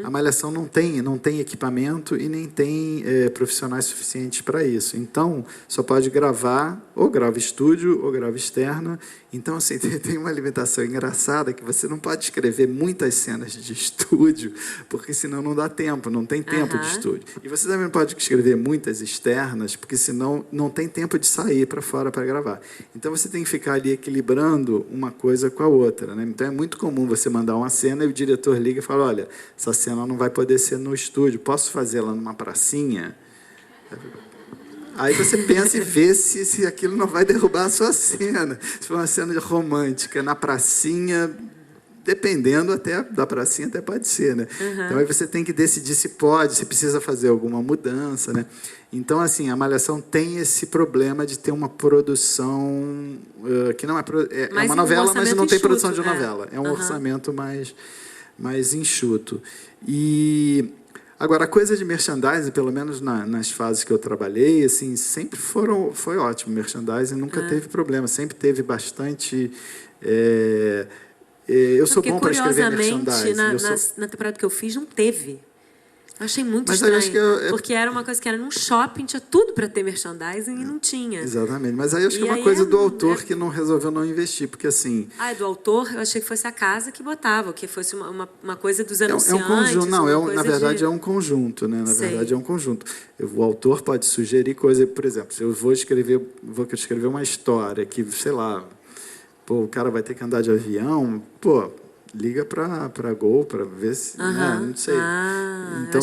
A Malhação não tem equipamento e nem tem profissionais suficientes para isso. Então, só pode gravar, ou grava estúdio, ou grava externa. Então, assim, tem uma limitação engraçada que você não pode escrever muitas cenas de estúdio, porque senão não dá tempo, não tem tempo de estúdio. E você também não pode escrever muitas externas, porque senão não tem tempo de sair para fora para gravar. Então, você tem que ficar ali equilibrando uma coisa com a outra, né? Então, é muito comum você mandar uma cena e o diretor liga e fala, olha, essa cena não vai poder ser no estúdio, posso fazê-la numa pracinha? Aí você pensa e vê se aquilo não vai derrubar a sua cena. Se for uma cena romântica na pracinha... Dependendo até da pracinha, até pode ser, né? Então, aí você tem que decidir se pode, se precisa fazer alguma mudança, né? Então, assim, a Malhação tem esse problema de ter uma produção que não é uma novela, mas não tem produção de novela. É um orçamento mais enxuto. E agora, a coisa de merchandising, pelo menos nas fases que eu trabalhei, assim, sempre foi ótimo. Merchandising nunca teve problema, sempre teve bastante... eu sou bom para escuriosamente, na temporada que eu fiz, não teve. Eu achei muito Mas eu estranho, acho que porque era uma coisa que era num shopping, tinha tudo para ter merchandising e não tinha. Exatamente. Mas aí eu acho que E é uma aí coisa do autor que não resolveu não investir, porque assim... Ah, é do autor? Eu achei que fosse a casa que botava, que fosse uma coisa dos É anunciantes. um conjunto, não, uma coisa na verdade de... é um conjunto, né? Na Sei. verdade é um conjunto. O autor pode sugerir coisa, por exemplo, se eu vou escrever uma história que, sei lá, pô, o cara vai ter que andar de avião, pô, liga para Gol para ver se, né? Não sei. Então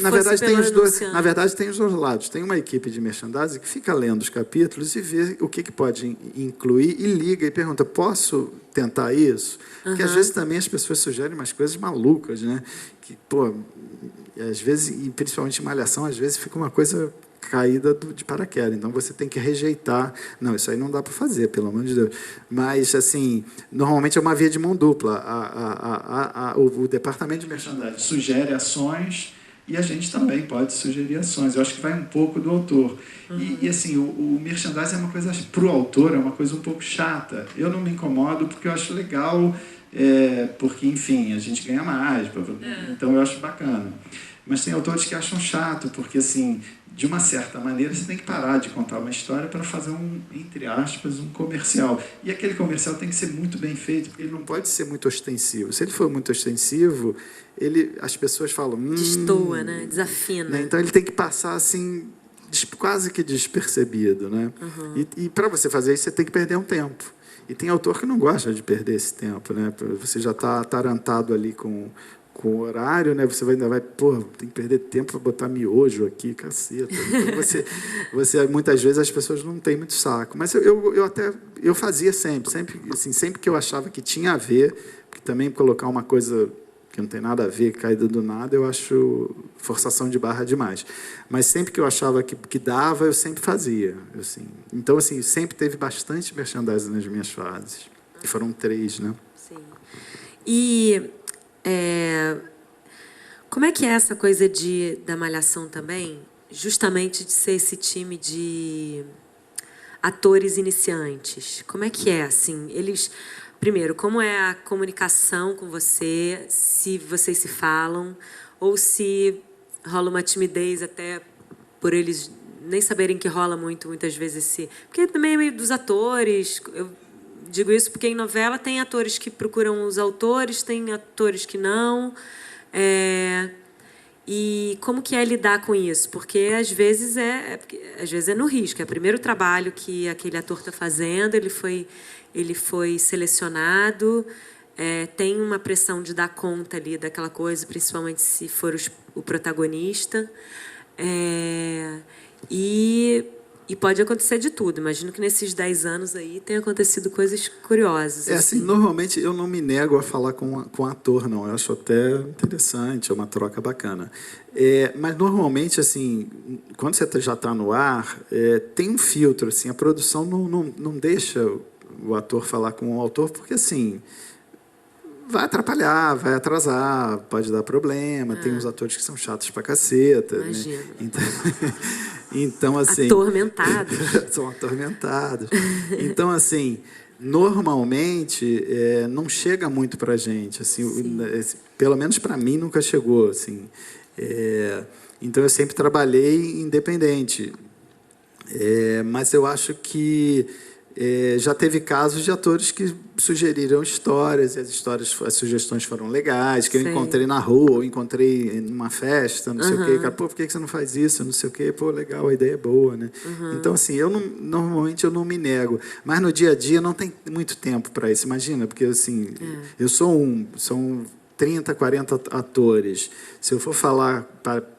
na verdade tem os dois, na verdade tem os dois lados. Tem uma equipe de merchandising que fica lendo os capítulos e vê o que pode incluir e liga e pergunta: posso tentar isso? Porque às vezes também as pessoas sugerem umas coisas malucas, né? Que, pô, às vezes, e principalmente em Malhação, às vezes fica uma coisa caída de paraquedas. Então, você tem que rejeitar. Não, isso aí não dá para fazer, pelo amor de Deus. Mas, assim, normalmente é uma via de mão dupla. O departamento de merchandising sugere ações e a gente também pode sugerir ações. Eu acho que vai um pouco do autor. E assim, o merchandising é uma coisa, para o autor, é uma coisa um pouco chata. Eu não me incomodo porque eu acho legal, porque, enfim, a gente ganha mais. Então, eu acho bacana. Mas tem autores que acham chato, porque, assim, de uma certa maneira, você tem que parar de contar uma história para fazer entre aspas, um comercial. E aquele comercial tem que ser muito bem feito, porque ele não pode ser muito ostensivo. Se ele for muito ostensivo, as pessoas falam... Destoa, né? Desafina. Né? Então, ele tem que passar, assim, quase que despercebido, né? E para você fazer isso, você tem que perder um tempo. E tem autor que não gosta de perder esse tempo, né? Você já está atarantado ali com o horário, né? Você ainda vai, pô, tem que perder tempo para botar miojo aqui, caceta. Então você muitas vezes as pessoas não têm muito saco. Mas eu fazia sempre que eu achava que tinha a ver, porque também colocar uma coisa que não tem nada a ver, caída do nada, eu acho forçação de barra demais. Mas sempre que eu achava que dava, eu sempre fazia. Assim. Então, assim, sempre teve bastante merchandising nas minhas fases. E foram 3, né? Sim. E... como é que é essa coisa da Malhação também? Justamente de ser esse time de atores iniciantes. Como é que é, assim? Primeiro, como é a comunicação com você? Se vocês se falam? Ou se rola uma timidez até por eles nem saberem que rola muitas vezes Porque também é meio dos atores... Eu digo isso porque em novela tem atores que procuram os autores, tem atores que não. E como que é lidar com isso? Porque às vezes é no risco. É o primeiro trabalho que aquele ator está fazendo, ele foi selecionado, tem uma pressão de dar conta ali daquela coisa, principalmente se for o protagonista. E pode acontecer de tudo. Imagino que nesses 10 anos aí tenha acontecido coisas curiosas. Assim, normalmente eu não me nego a falar com ator, não. Eu acho até interessante, é uma troca bacana. Mas normalmente, assim, quando você já está no ar, tem um filtro. Assim, a produção não deixa o ator falar com o autor, porque assim... vai atrapalhar, vai atrasar, pode dar problema. Tem uns atores que são chatos pra caceta. Imagino. Né? Então, assim... atormentados. São atormentados. Então, assim, normalmente, não chega muito pra gente. Assim, pelo menos para mim, nunca chegou. Assim. Então, eu sempre trabalhei independente. Mas eu acho que... já teve casos de atores que sugeriram histórias, e as sugestões foram legais, que eu encontrei na rua, ou encontrei numa festa, não sei o quê. Cara, pô, por que você não faz isso? Não sei o quê. Pô, legal, a ideia é boa, né? Então, assim, normalmente eu não me nego. Mas no dia a dia não tem muito tempo para isso. Imagina, porque assim, eu são 30, 40 atores. Se eu for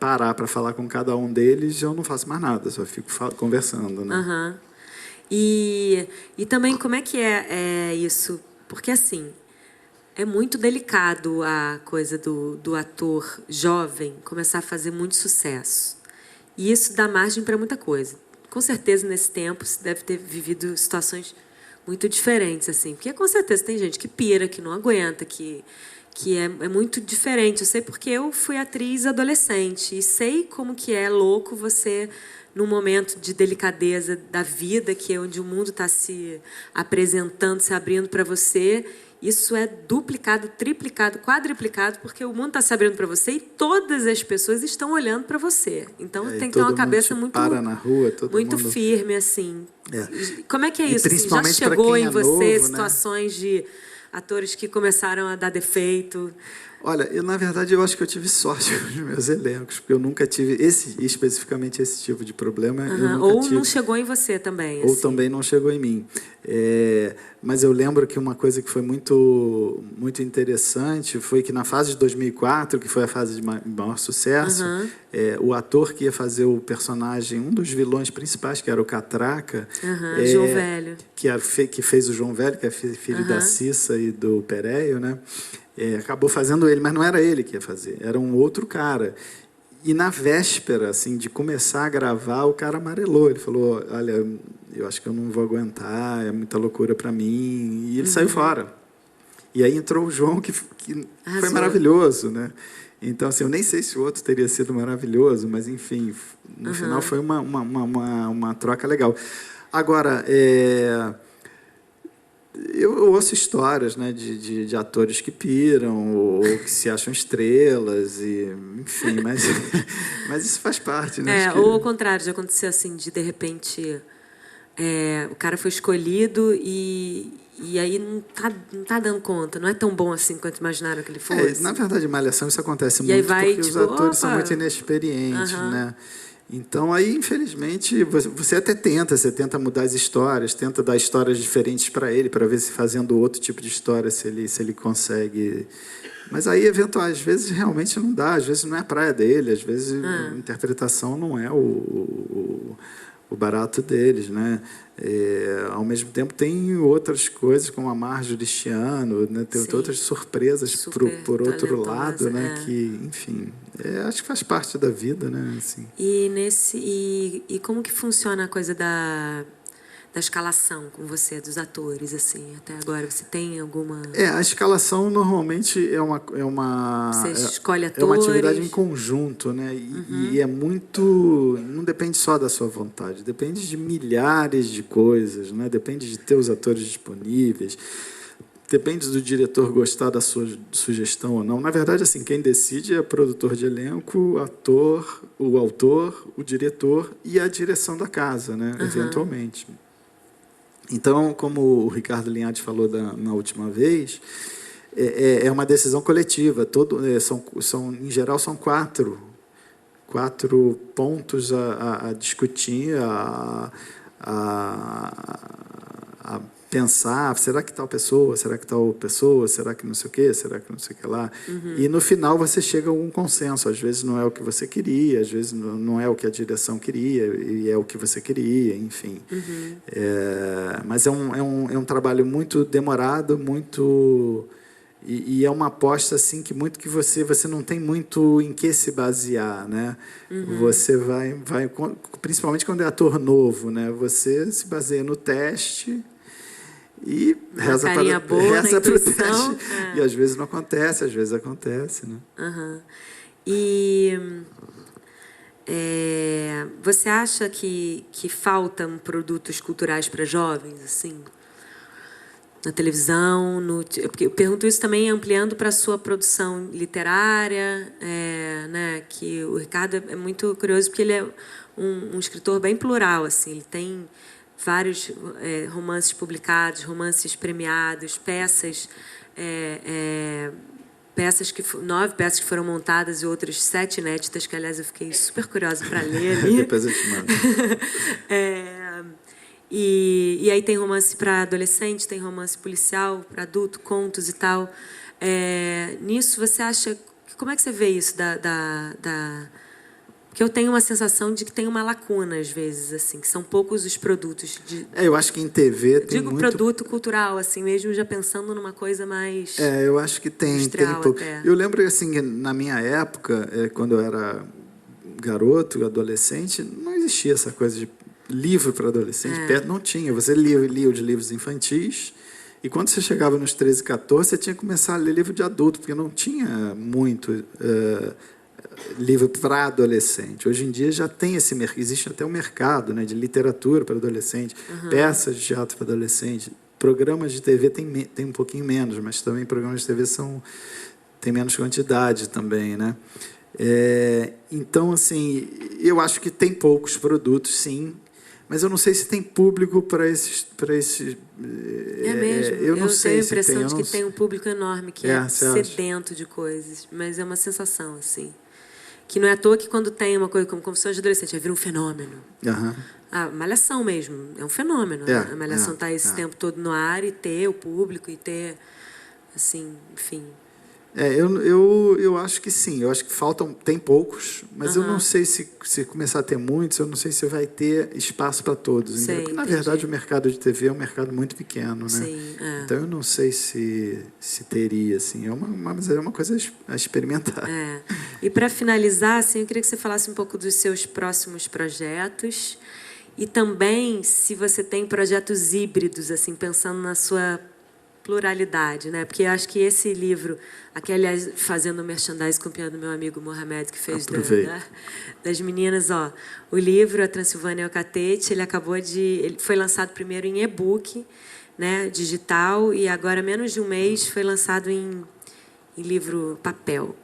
parar para falar com cada um deles, eu não faço mais nada, só fico conversando, né? E também como é que é isso? Porque, assim, é muito delicado a coisa do ator jovem começar a fazer muito sucesso. E isso dá margem para muita coisa. Com certeza, nesse tempo, você deve ter vivido situações muito diferentes, assim. Porque, com certeza, tem gente que pira, que não aguenta, que é muito diferente. Eu sei porque eu fui atriz adolescente e sei como que é louco você... num momento de delicadeza da vida, que é onde o mundo está se apresentando, se abrindo para você, isso é duplicado, triplicado, quadriplicado, porque o mundo está se abrindo para você e todas as pessoas estão olhando para você. Então tem que ter uma cabeça muito, para na rua, muito firme, assim. Como é que é E isso? principalmente já chegou em você novo, situações de atores que começaram a dar defeito? Olha, na verdade, eu acho que eu tive sorte com os meus elencos, porque eu nunca tive especificamente esse tipo de problema. Eu nunca Ou tive. não chegou em você também. Ou assim. também não chegou em mim. Mas eu lembro que uma coisa que foi muito, muito interessante foi que na fase de 2004, que foi a fase de maior sucesso, o ator que ia fazer o personagem, um dos vilões principais, que era o Catraca, João Velho, que fez o João Velho, que é filho da Cissa e do Péréio, né? Acabou fazendo ele, mas não era ele que ia fazer, era um outro cara. E na véspera, assim, de começar a gravar, o cara amarelou. Ele falou: olha, eu acho que eu não vou aguentar, é muita loucura para mim. E ele saiu fora. E aí entrou o João, que foi maravilhoso, né? Então, assim, eu nem sei se o outro teria sido maravilhoso, mas, enfim, no final foi uma troca legal. Agora, eu ouço histórias, né, de atores que piram ou que se acham estrelas, enfim, mas isso faz parte. Né? Ou ao contrário, já aconteceu assim, de repente o cara foi escolhido e aí não tá dando conta, não é tão bom assim quanto imaginaram que ele fosse. Na verdade, em Malhação isso acontece e muito aí vai, porque tipo, os atores são muito inexperientes, né? Então, aí, infelizmente, você até tenta mudar as histórias, tenta dar histórias diferentes para ele, para ver se fazendo outro tipo de história, se ele consegue. Mas aí, às vezes, realmente não dá, às vezes não é a praia dele, às vezes a interpretação não é o barato deles, né? Ao mesmo tempo, tem outras coisas, como a Marjorie este ano, né? Tem outras surpresas por outro lado, né? Que, enfim, acho que faz parte da vida, né? Assim. E como que funciona a coisa da escalação com você, dos atores, assim, até agora? Você tem alguma... A escalação normalmente é uma Você escolhe atores? É uma atividade em conjunto, né? E é muito... Não depende só da sua vontade, depende de milhares de coisas, né? Depende de ter os atores disponíveis, depende do diretor gostar da sua sugestão ou não. Na verdade, assim, quem decide é o produtor de elenco, o autor, o diretor e a direção da casa, né? Eventualmente. Então, como o Ricardo Linhares falou na última vez, é uma decisão coletiva. Em geral, são quatro pontos a discutir, a pensar, será que tal pessoa, será que tal pessoa, será que não sei o quê, será que não sei o que lá. E, no final, você chega a um consenso. Às vezes não é o que você queria, às vezes não é o que a direção queria, e é o que você queria, enfim. Mas é um trabalho muito demorado, muito... E é uma aposta assim que você não tem muito em que se basear, né? Você vai principalmente quando é ator novo, né? Você se baseia no teste e reza para o teste. E às vezes não acontece, às vezes acontece, né? E você acha que faltam produtos culturais para jovens, assim? Na televisão, porque eu pergunto isso também ampliando para a sua produção literária, né? Que o Ricardo é muito curioso porque ele é um escritor bem plural, assim, ele tem vários romances publicados, romances premiados, peças 9 peças que foram montadas e outras 7 inéditas, que aliás eu fiquei super curiosa para ler ali. Depois eu te mando. E aí tem romance para adolescente, tem romance policial para adulto, contos e tal. Nisso você acha... Como é que você vê isso porque eu tenho uma sensação de que tem uma lacuna, às vezes, assim, que são poucos os produtos. Eu acho que em TV tem muito... produto cultural, assim, mesmo já pensando numa coisa mais... eu acho que tem pouco. Eu lembro, assim, na minha época, quando eu era garoto, adolescente, não existia essa coisa de livro para adolescente. Não tinha. Você lia os livros infantis, e quando você chegava nos 13, 14, você tinha que começar a ler livro de adulto, porque não tinha muito... livro para adolescente. Hoje em dia já tem existe até um mercado, né, de literatura para adolescente, peças de teatro para adolescente, programas de TV tem um pouquinho menos, mas também programas de TV tem menos quantidade também, né? Então, assim, eu acho que tem poucos produtos, sim, mas eu não sei se tem público para esses. Mesmo. Eu não sei tenho a impressão se tem. de que tem um público enorme que é sedento de coisas, mas é uma sensação, assim. Que não é à toa que quando tem uma coisa como Confissões de Adolescente, vai vir um fenômeno. Uhum. A Malhação mesmo, é um fenômeno. Né? A Malhação está esse tempo todo no ar e ter o público e ter, assim, enfim. Eu acho que sim, eu acho que tem poucos, mas eu não sei se começar a ter muitos, eu não sei se vai ter espaço para todos. Porque, na verdade, o mercado de TV é um mercado muito pequeno, né? Sim, Então, eu não sei se teria, assim, mas é uma coisa a experimentar. E, para finalizar, assim, eu queria que você falasse um pouco dos seus próximos projetos e também se você tem projetos híbridos, assim, pensando na sua pluralidade, né? Porque eu acho que esse livro, aqui, aliás, fazendo merchandising com o piano do meu amigo Mohamed, que fez das meninas, ó, o livro A Transilvânia é o Catete, ele foi lançado primeiro em e-book, né, digital, e agora, menos de um mês, foi lançado em livro papel.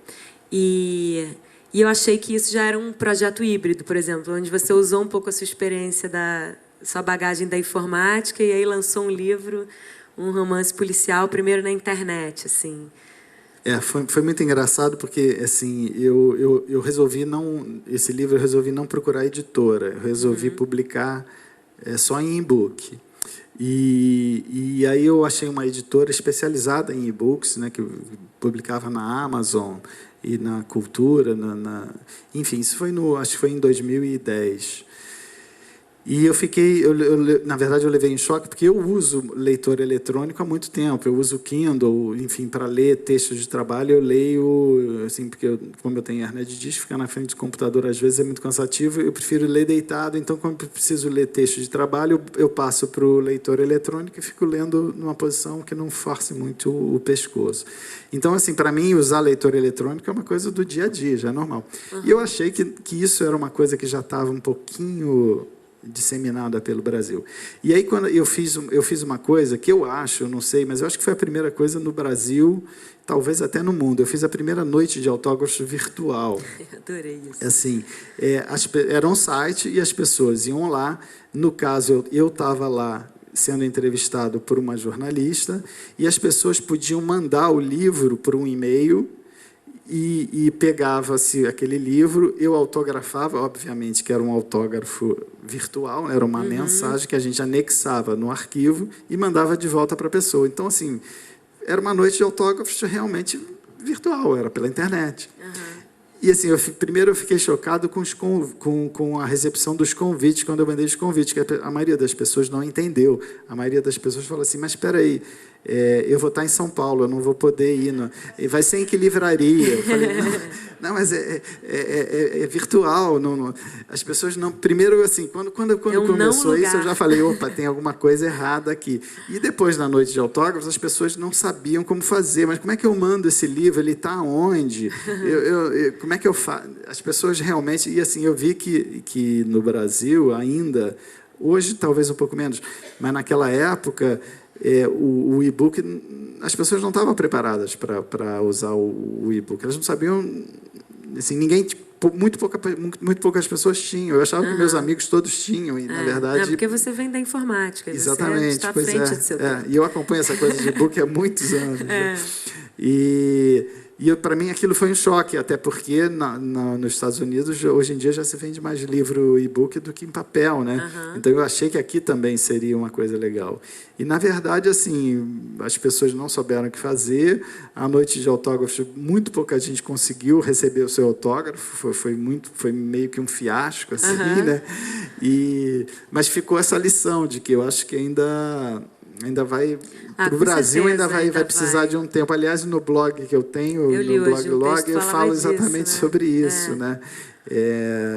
E eu achei que isso já era um projeto híbrido, por exemplo, onde você usou um pouco a sua experiência, sua bagagem da informática, e aí lançou um livro, um romance policial, primeiro na internet, assim. Foi muito engraçado porque, assim, eu resolvi esse livro eu resolvi não procurar editora, eu resolvi publicar só em e-book. E aí eu achei uma editora especializada em e-books, né, que publicava na Amazon e na Cultura, enfim, isso acho que foi em 2010. E na verdade, eu levei em choque, porque eu uso leitor eletrônico há muito tempo. Eu uso o Kindle, enfim, para ler textos de trabalho. Eu leio, assim, porque como eu tenho hernia de disco, ficar na frente do computador às vezes é muito cansativo. Eu prefiro ler deitado. Então, quando eu preciso ler texto de trabalho, eu passo para o leitor eletrônico e fico lendo numa posição que não force muito o pescoço. Então, assim, para mim, usar leitor eletrônico é uma coisa do dia a dia, já é normal. E eu achei que isso era uma coisa que já estava um pouquinho disseminada pelo Brasil. E aí, quando eu fiz uma coisa que eu não sei, mas eu acho que foi a primeira coisa no Brasil, talvez até no mundo. Eu fiz a primeira noite de autógrafos virtual. Adorei isso. Assim, era um site e as pessoas iam lá. No caso, eu estava lá sendo entrevistado por uma jornalista e as pessoas podiam mandar o livro por um e-mail e pegava-se aquele livro, eu autografava, obviamente que era um autógrafo virtual, era uma mensagem que a gente anexava no arquivo e mandava de volta para a pessoa. Então, assim, era uma noite de autógrafos realmente virtual, era pela internet. E, assim, primeiro eu fiquei chocado com a recepção dos convites, quando eu mandei os convites, que a maioria das pessoas não entendeu. A maioria das pessoas falou assim, mas espera aí, eu vou estar em São Paulo, eu não vou poder ir. Vai ser em que livraria? Eu falei, não, mas é virtual. Não, as pessoas não... Primeiro, assim, quando começou isso, eu já falei, opa, tem alguma coisa errada aqui. E depois, na noite de autógrafos, as pessoas não sabiam como fazer. Mas como é que eu mando esse livro? Ele está onde? Como é que eu faço? As pessoas realmente... E, assim, eu vi que no Brasil ainda... Hoje, talvez um pouco menos, mas naquela época... o e-book, as pessoas não estavam preparadas para usar o e-book. Elas não sabiam, assim, muito poucas pessoas tinham. Eu achava que meus amigos todos tinham e, na verdade... porque você vem da informática. Exatamente. Você está à frente do seu tempo. E eu acompanho essa coisa de e-book há muitos anos. Né? E para mim aquilo foi um choque, até porque nos Estados Unidos, hoje em dia, já se vende mais livro e-book do que em papel, né? Então, eu achei que aqui também seria uma coisa legal. E, na verdade, assim, as pessoas não souberam o que fazer. A noite de autógrafos, muito pouca gente conseguiu receber o seu autógrafo. Foi meio que um fiasco, assim, né? Mas ficou essa lição de que eu acho que ainda vai... Para o Brasil ainda vai precisar de um tempo. Aliás, no blog que eu tenho, no blog Log, eu falo exatamente sobre isso, né?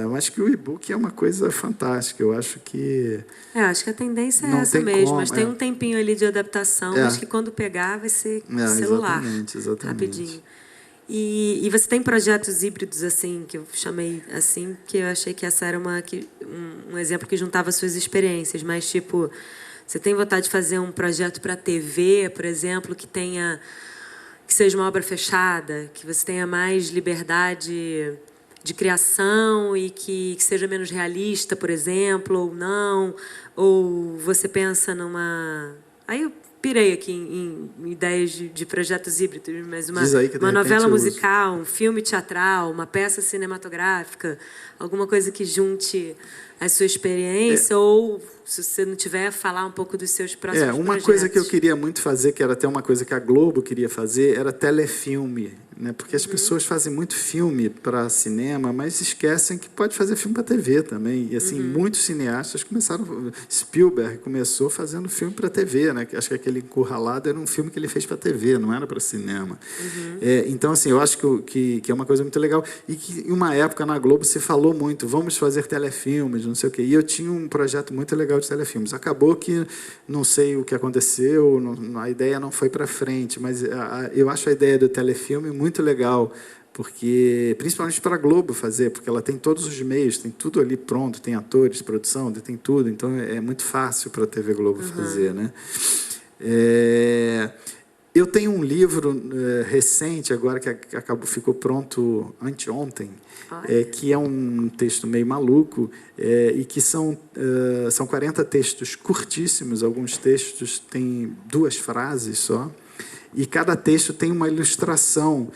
Eu acho que o e-book é uma coisa fantástica. Eu acho que... acho que a tendência é essa mesmo. Mas tem um tempinho ali de adaptação. Acho que quando pegar vai ser celular. Exatamente. Rapidinho. E você tem projetos híbridos, assim, que eu chamei assim, que eu achei que essa era um exemplo que juntava suas experiências, mas, tipo... Você tem vontade de fazer um projeto para a TV, por exemplo, que seja uma obra fechada, que você tenha mais liberdade de criação e que seja menos realista, por exemplo, ou não? Ou você pensa numa... Aí eu pirei aqui em ideias de projetos híbridos, mas uma novela musical, um filme teatral, uma peça cinematográfica, alguma coisa que junte a sua experiência, ou, se você não tiver, falar um pouco dos seus próximos projetos. Uma coisa que eu queria muito fazer, que era até uma coisa que a Globo queria fazer, era telefilme, né? Porque as pessoas fazem muito filme para cinema, mas esquecem que pode fazer filme para TV também. E assim, muitos cineastas começaram... Spielberg começou fazendo filme para TV, né? Acho que aquele Encurralado era um filme que ele fez para TV, não era para cinema. Então, assim, eu acho que é uma coisa muito legal. E que, em uma época, na Globo, se falou muito, vamos fazer telefilmes, não sei o quê. E eu tinha um projeto muito legal de telefilmes. Acabou que, não sei o que aconteceu, a ideia não foi para frente, mas eu acho a ideia do telefilme muito legal, porque principalmente para a Globo fazer, porque ela tem todos os meios, tem tudo ali pronto, tem atores, produção, tem tudo, então é muito fácil para a TV Globo fazer, né? Eu tenho um livro recente agora que ficou pronto anteontem, que é um texto meio maluco e que são 40 textos curtíssimos, alguns textos têm 2 frases só, e cada texto tem uma ilustração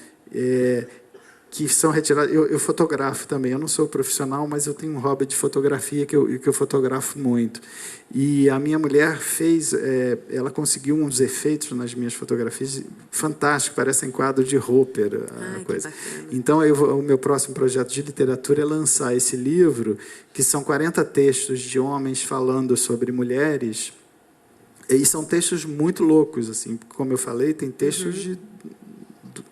que são retiradas. Eu fotografo também, eu não sou profissional, mas eu tenho um hobby de fotografia que eu fotografo muito. E a minha mulher ela conseguiu uns efeitos nas minhas fotografias fantásticos, parecem quadros de Hopper. Coisa. Então, o meu próximo projeto de literatura é lançar esse livro, que são 40 textos de homens falando sobre mulheres. E são textos muito loucos, assim, como eu falei, tem textos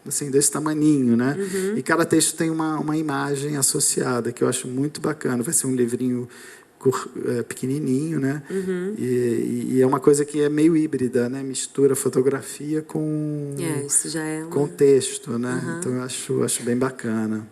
assim, desse tamaninho, né? E cada texto tem uma imagem associada, que eu acho muito bacana. Vai ser um livrinho pequenininho, né? E é uma coisa que é meio híbrida, né? Mistura fotografia com isso já é com texto, né? Então eu acho bem bacana.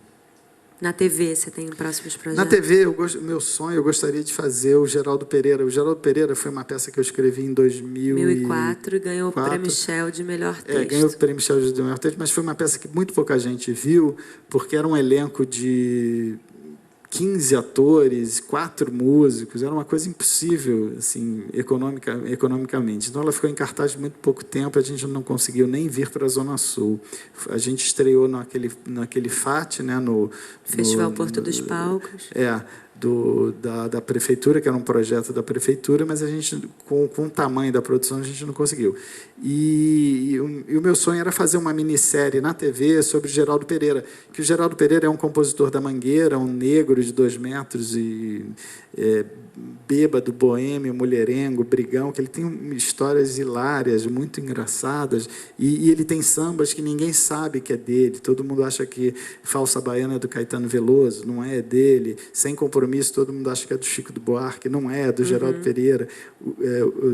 Na TV, você tem próximos projetos? Na TV, meu sonho, eu gostaria de fazer o Geraldo Pereira. O Geraldo Pereira foi uma peça que eu escrevi em 2004 e ganhou o Prêmio Shell de melhor texto. Ganhou o Prêmio Shell de melhor texto, mas foi uma peça que muito pouca gente viu, porque era um elenco de 15 atores, 4 músicos, era uma coisa impossível, assim, economicamente. Então, ela ficou em cartaz muito pouco tempo, a gente não conseguiu nem vir para a Zona Sul. A gente estreou naquele FAT, né, no Festival Porto dos Palcos. Da prefeitura, que era um projeto da prefeitura, mas a gente, com o tamanho da produção, a gente não conseguiu. E o meu sonho era fazer uma minissérie na TV sobre Geraldo Pereira, que o Geraldo Pereira é um compositor da Mangueira, um negro de 2 metros e bêbado, boêmio, mulherengo, brigão, que ele tem histórias hilárias, muito engraçadas, e ele tem sambas que ninguém sabe que é dele, todo mundo acha que Falsa Baiana é do Caetano Veloso, não é dele, Sem Compromisso, todo mundo acha que é do Chico do Buarque, não é do Geraldo Pereira,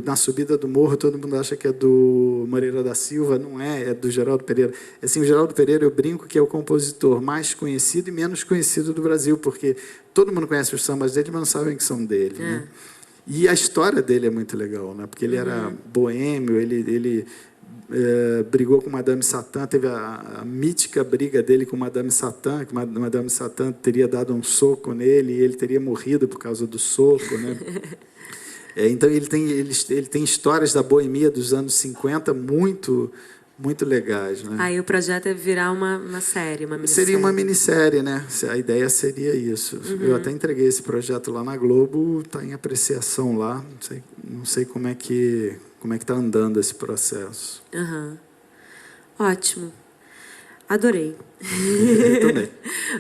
Na Subida do Morro, todo mundo acha que é do Moreira da Silva, não é do Geraldo Pereira. Assim, o Geraldo Pereira, eu brinco que é o compositor mais conhecido e menos conhecido do Brasil, porque todo mundo conhece os sambas dele, mas não sabem que são dele. Né? E a história dele é muito legal, né? Porque ele era boêmio, ele brigou com Madame Satã, teve a mítica briga dele com Madame Satã, que Madame Satã teria dado um soco nele e ele teria morrido por causa do soco. Né? Então, ele tem histórias da boemia dos anos 50 muito legais. Né? Aí o projeto é virar uma série, uma minissérie. Seria uma minissérie, né? A ideia seria isso. Eu até entreguei esse projeto lá na Globo, está em apreciação lá. Não sei como é que está andando esse processo. Ótimo. Adorei. Eu também.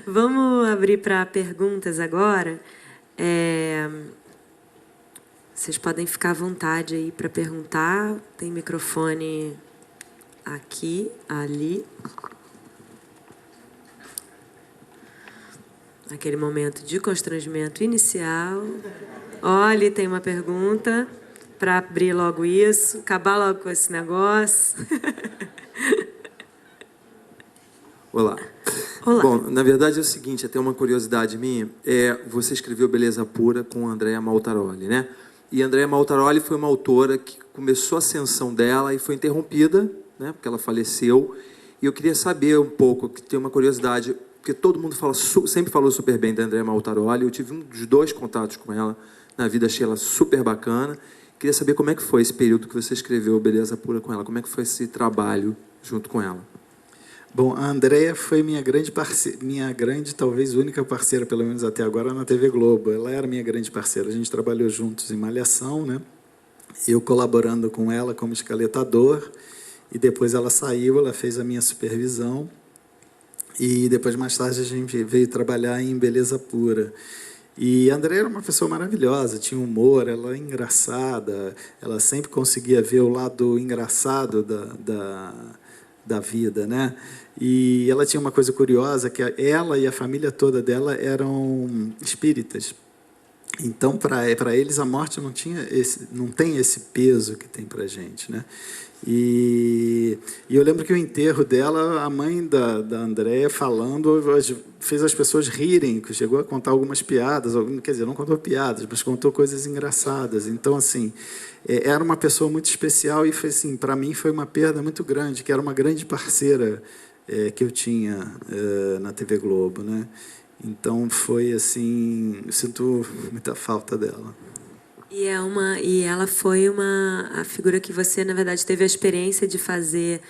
Vamos abrir para perguntas agora. Vocês podem ficar à vontade aí para perguntar. Tem microfone aqui, ali. Aquele momento de constrangimento inicial. Olha, tem uma pergunta para abrir logo isso, acabar logo com esse negócio. Olá. Bom, na verdade é o seguinte, até uma curiosidade minha, você escreveu Beleza Pura com Andrea Maltaroli, né? E Andrea Maltaroli foi uma autora que começou a ascensão dela e foi interrompida, né, porque ela faleceu. E eu queria saber um pouco, que tem uma curiosidade, porque todo mundo sempre falou super bem da Andrea Maltaroli. Eu tive dos 2 contatos com ela na vida, achei ela super bacana. Queria saber como é que foi esse período que você escreveu Beleza Pura com ela, como é que foi esse trabalho junto com ela? Bom, a Andrea foi minha grande, talvez única parceira, pelo menos até agora, na TV Globo. Ela era minha grande parceira. A gente trabalhou juntos em Malhação, né? Eu colaborando com ela como escaletador, e depois ela saiu, ela fez a minha supervisão, e depois, mais tarde, a gente veio trabalhar em Beleza Pura. E a Andrea era uma pessoa maravilhosa, tinha humor, ela é engraçada, ela sempre conseguia ver o lado engraçado da vida, né? E ela tinha uma coisa curiosa, que ela e a família toda dela eram espíritas. Então, para eles, a morte não tem esse peso que tem para a gente, né? E eu lembro que o enterro dela, a mãe da Andrea falando, fez as pessoas rirem, que chegou a contar algumas piadas, quer dizer, não contou piadas, mas contou coisas engraçadas. Então, assim, era uma pessoa muito especial e, foi, assim, para mim foi uma perda muito grande, que era uma grande parceira que eu tinha na TV Globo, né? Então, foi assim, eu sinto muita falta dela. E ela foi a figura que você, na verdade, teve a experiência de fazer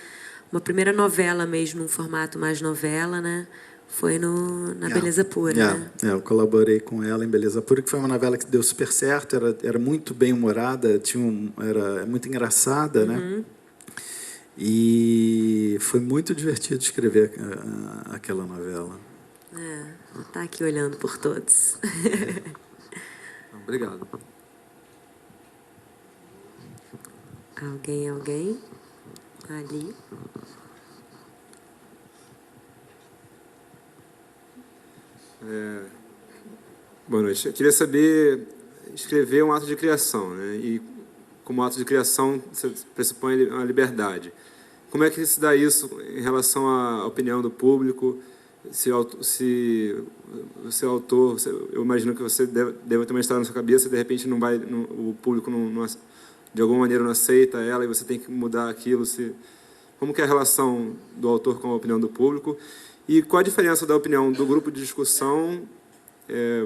uma primeira novela mesmo, num formato mais novela, né? Foi na Beleza Pura, né? Eu colaborei com ela em Beleza Pura, que foi uma novela que deu super certo, era muito bem-humorada, era muito engraçada, né? E foi muito divertido escrever aquela novela. Tá aqui olhando por todos. Obrigado. Alguém? Ali. Boa noite. Eu queria saber, escrever um ato de criação, né? E como ato de criação, você pressupõe a liberdade. Como é que se dá isso em relação à opinião do público? Se você é autor, eu imagino que você deve ter uma história na sua cabeça e, de repente, o público, de alguma maneira, não aceita ela e você tem que mudar aquilo. Como que é a relação do autor com a opinião do público? E qual a diferença da opinião do grupo de discussão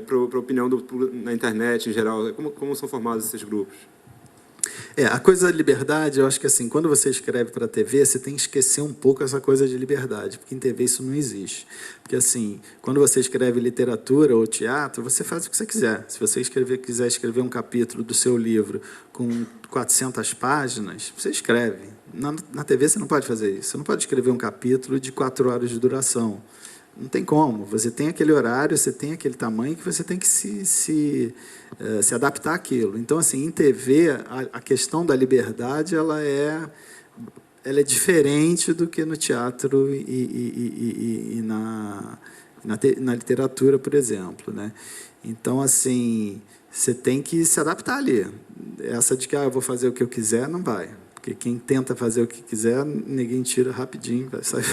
para a opinião na internet, em geral? Como são formados esses grupos? A coisa da liberdade, eu acho que assim, quando você escreve para a TV, você tem que esquecer um pouco essa coisa de liberdade, porque em TV isso não existe. Porque assim, quando você escreve literatura ou teatro, você faz o que você quiser. Se você quiser escrever um capítulo do seu livro com 400 páginas, você escreve. Na TV você não pode fazer isso. Você não pode escrever um capítulo de 4 horas de duração. Não tem como. Você tem aquele horário, você tem aquele tamanho que você tem que se adaptar àquilo. Então, assim, em TV, a questão da liberdade ela é diferente do que no teatro e na literatura, por exemplo, né? Então, assim, você tem que se adaptar ali. Essa de que eu vou fazer o que eu quiser, não vai. Porque quem tenta fazer o que quiser, ninguém tira rapidinho, vai sair,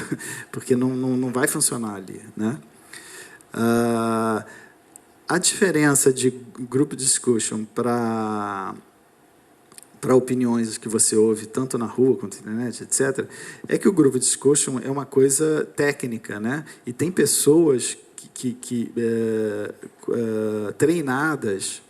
porque não vai funcionar ali, né? A diferença de group discussion para opiniões que você ouve tanto na rua quanto na internet, etc., é que o group discussion é uma coisa técnica, né? E tem pessoas treinadas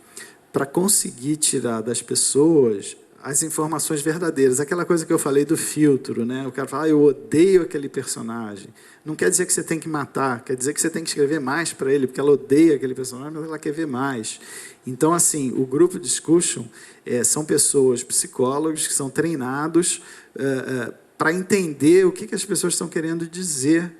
para conseguir tirar das pessoas as informações verdadeiras. Aquela coisa que eu falei do filtro, né? O cara fala, eu odeio aquele personagem. Não quer dizer que você tem que matar, quer dizer que você tem que escrever mais para ele, porque ela odeia aquele personagem, mas ela quer ver mais. Então, assim, o grupo discussion são pessoas, psicólogos, que são treinados para entender o que as pessoas estão querendo dizer,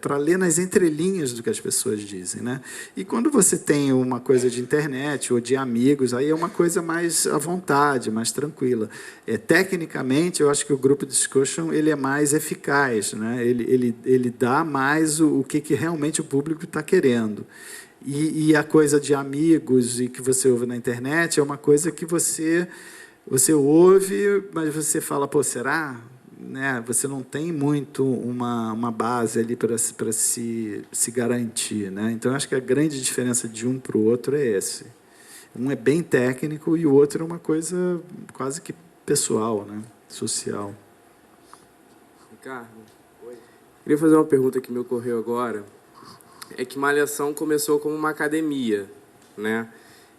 para ler nas entrelinhas do que as pessoas dizem, né? E quando você tem uma coisa de internet ou de amigos, aí é uma coisa mais à vontade, mais tranquila. Tecnicamente, eu acho que o group discussion ele é mais eficaz, né? Ele dá mais o que realmente o público está querendo. E a coisa de amigos e que você ouve na internet é uma coisa que você ouve, mas você fala, pô, será? Né? Você não tem muito uma base ali para se garantir, né? Então, eu acho que a grande diferença de um para o outro é esse. Um é bem técnico e o outro é uma coisa quase que pessoal, né? Social. Ricardo, queria fazer uma pergunta que me ocorreu agora. É que Malhação começou como uma academia, né?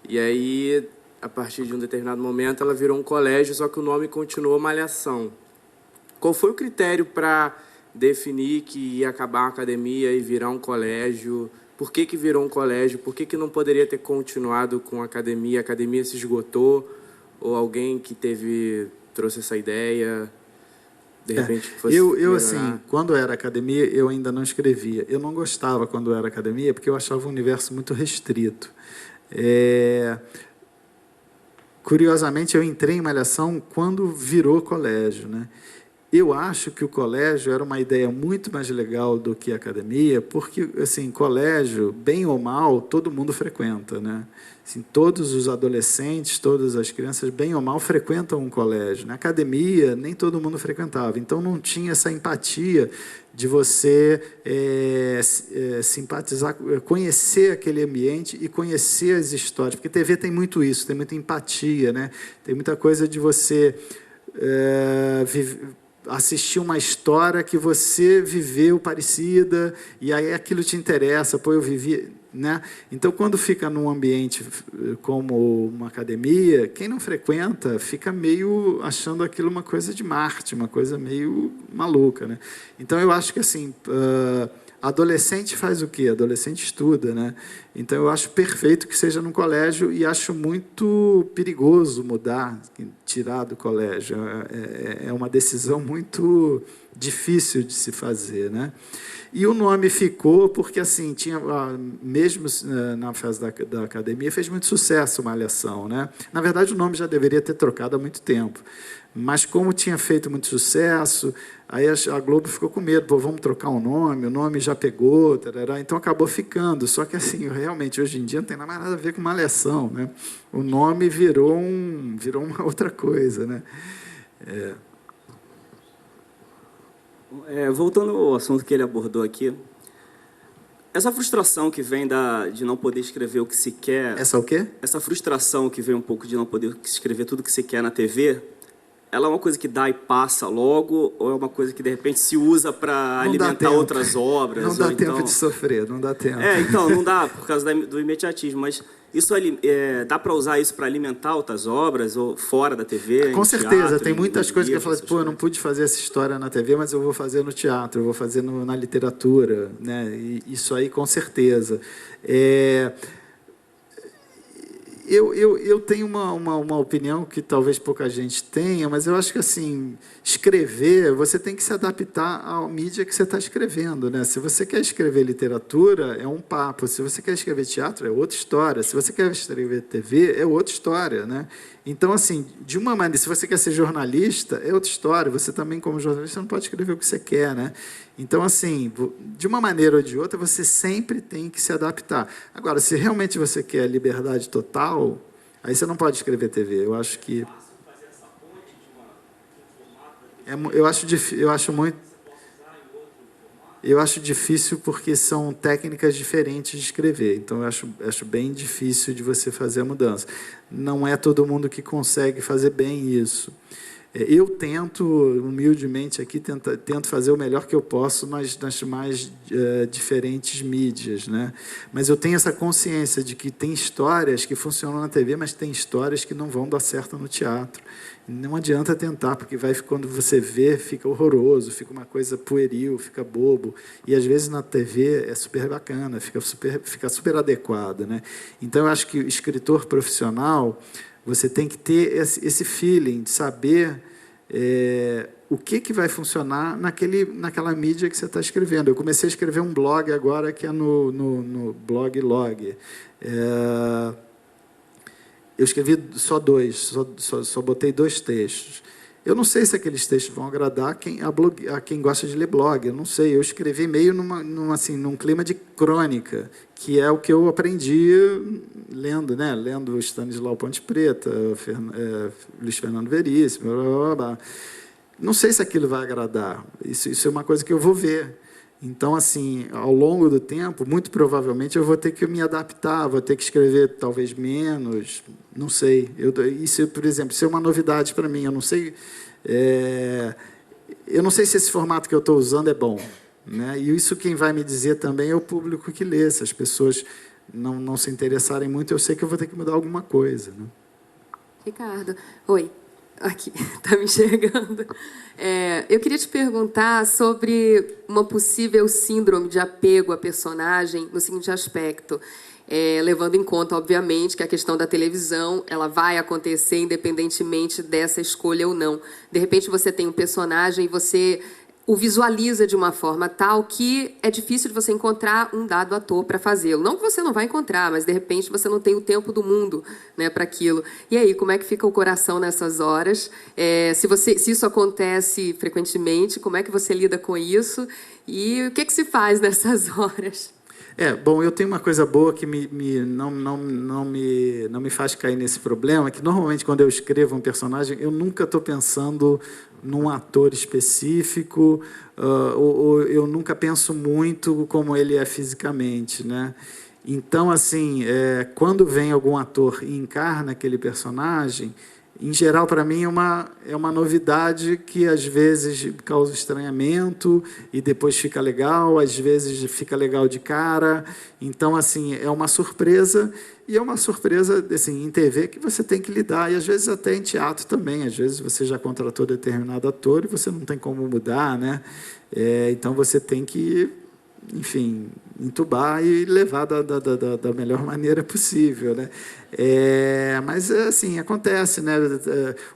E aí, a partir de um determinado momento, ela virou um colégio, só que o nome continuou Malhação. Qual foi o critério para definir que ia acabar a academia e virar um colégio? Por que que virou um colégio? Por que que não poderia ter continuado com a academia? A academia se esgotou? Ou alguém que trouxe essa ideia, de repente fosse eu assim, quando era academia, eu ainda não escrevia. Eu não gostava quando era academia, porque eu achava o universo muito restrito. Curiosamente, eu entrei em Malhação quando virou colégio, né? Eu acho que o colégio era uma ideia muito mais legal do que a academia, porque, assim, colégio, bem ou mal, todo mundo frequenta, né? Assim, todos os adolescentes, todas as crianças, bem ou mal, frequentam um colégio. Na academia, nem todo mundo frequentava. Então, não tinha essa empatia de você simpatizar, conhecer aquele ambiente e conhecer as histórias. Porque TV tem muito isso, tem muita empatia, né? Tem muita coisa de você assistir uma história que você viveu parecida e aí aquilo te interessa, pô, eu vivi, né? Então, quando fica num ambiente como uma academia, quem não frequenta fica meio achando aquilo uma coisa de Marte, uma coisa meio maluca, né? Então, eu acho que assim, adolescente faz o quê? Adolescente estuda, né? Então, eu acho perfeito que seja num colégio e acho muito perigoso mudar, tirar do colégio. É uma decisão muito difícil de se fazer, né? E o nome ficou porque, assim, tinha, mesmo na fase da academia, fez muito sucesso Malhação, né? Na verdade, o nome já deveria ter trocado há muito tempo. Mas, como tinha feito muito sucesso, aí a Globo ficou com medo, pô, vamos trocar o nome já pegou, tarará, então acabou ficando. Só que, assim, realmente, hoje em dia não tem mais nada a ver com Malhação, né? O nome virou uma outra coisa, né? Voltando ao assunto que ele abordou aqui, essa frustração que vem de não poder escrever o que se quer... Essa o quê? Essa frustração que vem um pouco de não poder escrever tudo o que se quer na TV... Ela é uma coisa que dá e passa logo, ou é uma coisa que, de repente, se usa para alimentar outras obras? Não dá tempo de sofrer, não dá tempo. Então, não dá, por causa do imediatismo. Mas isso dá para usar isso para alimentar outras obras, ou fora da TV? Com certeza, tem muitas coisas que eu falo assim, pô, eu não pude fazer essa história na TV, mas eu vou fazer no teatro, eu vou fazer na literatura, né? E isso aí, com certeza. Eu tenho uma opinião que talvez pouca gente tenha, mas eu acho que, assim, escrever, você tem que se adaptar à mídia que você está escrevendo, né? Se você quer escrever literatura, é um papo. Se você quer escrever teatro, é outra história. Se você quer escrever TV, é outra história, né? Então, assim, de uma maneira, se você quer ser jornalista, é outra história. Você também, como jornalista, não pode escrever o que você quer, né? Então, assim, de uma maneira ou de outra, você sempre tem que se adaptar. Agora, se realmente você quer liberdade total, aí você não pode escrever TV. Eu acho que... Eu acho difícil porque são técnicas diferentes de escrever. Então, eu acho bem difícil de você fazer a mudança. Não é todo mundo que consegue fazer bem isso. Eu tento, humildemente aqui, tento fazer o melhor que eu posso, mas nas mais diferentes mídias, né? Mas eu tenho essa consciência de que tem histórias que funcionam na TV, mas tem histórias que não vão dar certo no teatro. Não adianta tentar, porque quando você vê, fica horroroso, fica uma coisa pueril, fica bobo. E, às vezes, na TV é super bacana, fica super adequado, né? Então, eu acho que o escritor profissional... Você tem que ter esse feeling de saber o que vai funcionar naquela mídia que você está escrevendo. Eu comecei a escrever um blog agora, que é no Blog Log. Eu escrevi só 2, só botei 2 textos. Eu não sei se aqueles textos vão agradar a quem gosta de ler blog. Eu não sei. Eu escrevi meio num clima de crônica, que é o que eu aprendi lendo, né? Lendo Stanislau Ponte Preta, Luiz Fernando Veríssimo, blá, blá, blá. Não sei se aquilo vai agradar. Isso é uma coisa que eu vou ver. Então, assim, ao longo do tempo, muito provavelmente eu vou ter que me adaptar, vou ter que escrever talvez menos, não sei. Isso, por exemplo, isso é uma novidade para mim. Eu não sei se esse formato que eu estou usando é bom, né? E isso quem vai me dizer também é o público que lê. Se as pessoas não se interessarem muito, eu sei que eu vou ter que mudar alguma coisa, né? Ricardo, oi. Aqui, está me enxergando. Eu queria te perguntar sobre uma possível síndrome de apego à personagem no seguinte aspecto. Levando em conta, obviamente, que a questão da televisão ela vai acontecer independentemente dessa escolha ou não. De repente, você tem um personagem e você o visualiza de uma forma tal que é difícil de você encontrar um dado ator para fazê-lo. Não que você não vai encontrar, mas, de repente, você não tem o tempo do mundo, né, para aquilo. E aí, como é que fica o coração nessas horas? Se isso acontece frequentemente, como é que você lida com isso? E o que se faz nessas horas? Bom, eu tenho uma coisa boa que não me faz cair nesse problema, que normalmente quando eu escrevo um personagem, eu nunca estou pensando num ator específico, ou eu nunca penso muito como ele é fisicamente, né? Então, assim, quando vem algum ator e encarna aquele personagem, em geral, para mim, é uma novidade que, às vezes, causa estranhamento e depois fica legal, às vezes fica legal de cara. Então, assim, é uma surpresa, e é uma surpresa assim, em TV que você tem que lidar, e às vezes até em teatro também. Às vezes você já contratou determinado ator e você não tem como mudar, né? Então, você tem que, enfim, entubar e levar da melhor maneira possível, né? Mas, assim, acontece, né?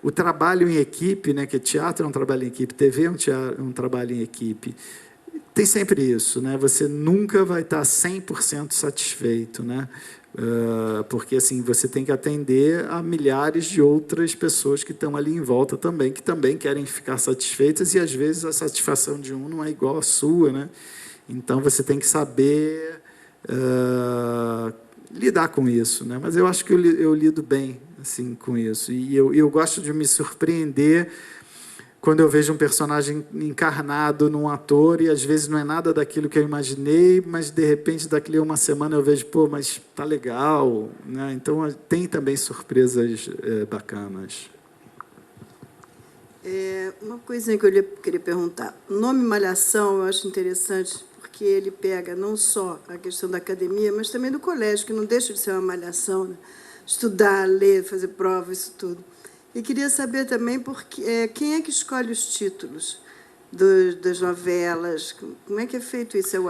O trabalho em equipe, né? Que teatro é um trabalho em equipe, TV é um trabalho em equipe. Tem sempre isso, né? Você nunca vai estar 100% satisfeito, né? Porque, assim, você tem que atender a milhares de outras pessoas que estão ali em volta também, que também querem ficar satisfeitas, e, às vezes, a satisfação de um não é igual à sua, né? Então, você tem que saber lidar com isso, né? Mas eu acho que eu lido bem assim, com isso. E eu gosto de me surpreender quando eu vejo um personagem encarnado num ator e, às vezes, não é nada daquilo que eu imaginei, mas, de repente, daqui a uma semana eu vejo, pô, mas tá legal, né? Então, tem também surpresas bacanas. Uma coisinha que eu queria perguntar. O nome Malhação eu acho interessante, porque ele pega não só a questão da academia, mas também do colégio, que não deixa de ser uma malhação, né? Estudar, ler, fazer prova, isso tudo. E queria saber também quem é que escolhe os títulos das novelas. Como é que é feito isso? É o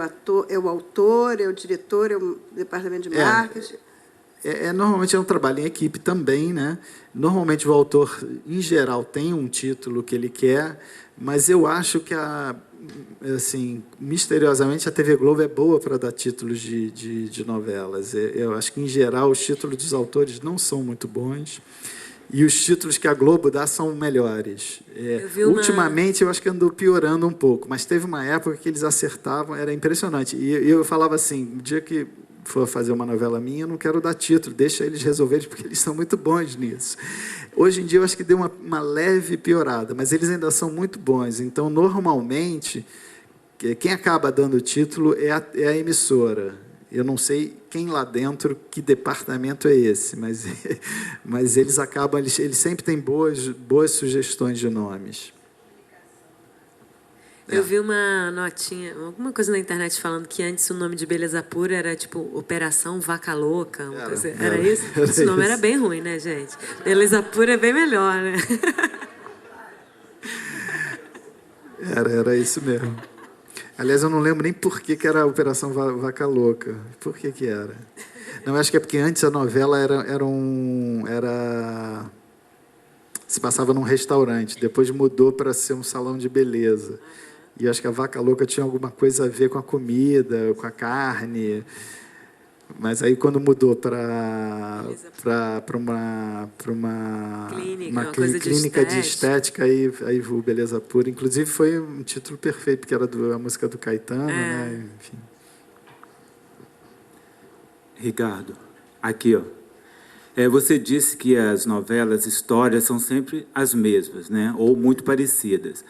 autor, é o diretor, é o departamento de marketing? Normalmente é um trabalho em equipe também, né? Normalmente o autor, em geral, tem um título que ele quer, mas eu acho que, assim, misteriosamente, a TV Globo é boa para dar títulos de novelas. Eu acho que, em geral, os títulos dos autores não são muito bons, e os títulos que a Globo dá são melhores. Ultimamente, eu acho que andou piorando um pouco, mas teve uma época que eles acertavam, era impressionante. E eu falava assim, o dia que for fazer uma novela minha, eu não quero dar título, deixa eles resolverem, porque eles são muito bons nisso. Hoje em dia, eu acho que deu uma leve piorada, mas eles ainda são muito bons. Então, normalmente, quem acaba dando o título é a emissora. Eu não sei quem lá dentro, que departamento é esse, mas eles acabam, eles sempre têm boas sugestões de nomes. Eu vi uma notinha, alguma coisa na internet falando que antes o nome de Beleza Pura era tipo Operação Vaca Louca. Era isso? Esse nome era bem ruim, né, gente? Beleza Pura é bem melhor, né? Era isso mesmo. Aliás, eu não lembro nem por que era a Operação Vaca Louca. Por que era? Não, acho que é porque antes a novela se passava num restaurante, depois mudou para ser um salão de beleza. E acho que a Vaca Louca tinha alguma coisa a ver com a comida, com a carne. Mas aí, quando mudou para uma clínica de estética, aí o Beleza Pura. Inclusive, foi um título perfeito, porque era a música do Caetano, né? Enfim. Ricardo, aqui, ó. Você disse que as novelas, histórias, são sempre as mesmas, né? Ou muito parecidas.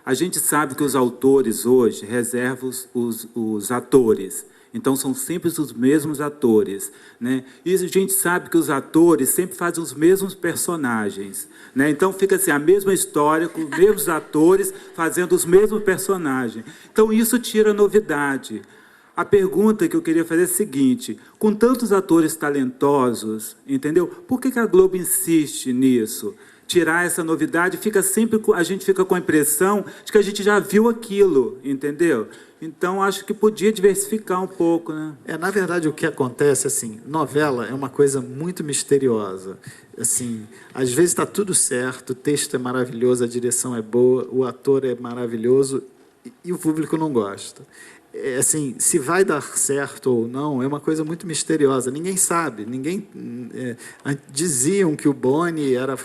A gente sabe que os autores hoje reservam os atores. Então, são sempre os mesmos atores, né? E a gente sabe que os atores sempre fazem os mesmos personagens, né? Então, fica assim, a mesma história, com os mesmos atores, fazendo os mesmos personagens. Então, isso tira novidade. A pergunta que eu queria fazer é a seguinte: com tantos atores talentosos, entendeu? Por que a Globo insiste nisso? Tirar essa novidade, a gente fica com a impressão de que a gente já viu aquilo, entendeu? Então, acho que podia diversificar um pouco, né? Na verdade, o que acontece, assim, novela é uma coisa muito misteriosa. Assim, às vezes está tudo certo, o texto é maravilhoso, a direção é boa, o ator é maravilhoso e o público não gosta. Assim, se vai dar certo ou não, é uma coisa muito misteriosa. Ninguém sabe. Diziam que o Boni era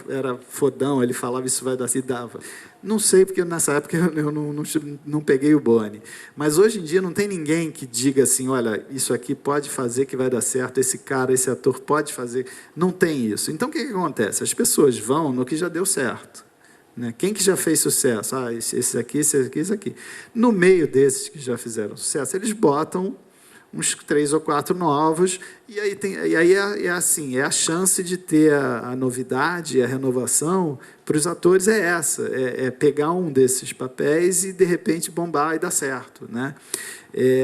fodão, ele falava isso vai dar, se dava. Não sei, porque nessa época eu não peguei o Boni. Mas hoje em dia não tem ninguém que diga assim, olha, isso aqui pode fazer que vai dar certo, esse cara, esse ator pode fazer. Não tem isso. Então, o que acontece? As pessoas vão no que já deu certo. Quem que já fez sucesso? Esse aqui, esse aqui, esse aqui. No meio desses que já fizeram sucesso, eles botam uns 3 ou 4 novos, e aí é assim, é a chance de ter a novidade, a renovação, para os atores é essa, é pegar um desses papéis e, de repente, bombar e dar certo, né?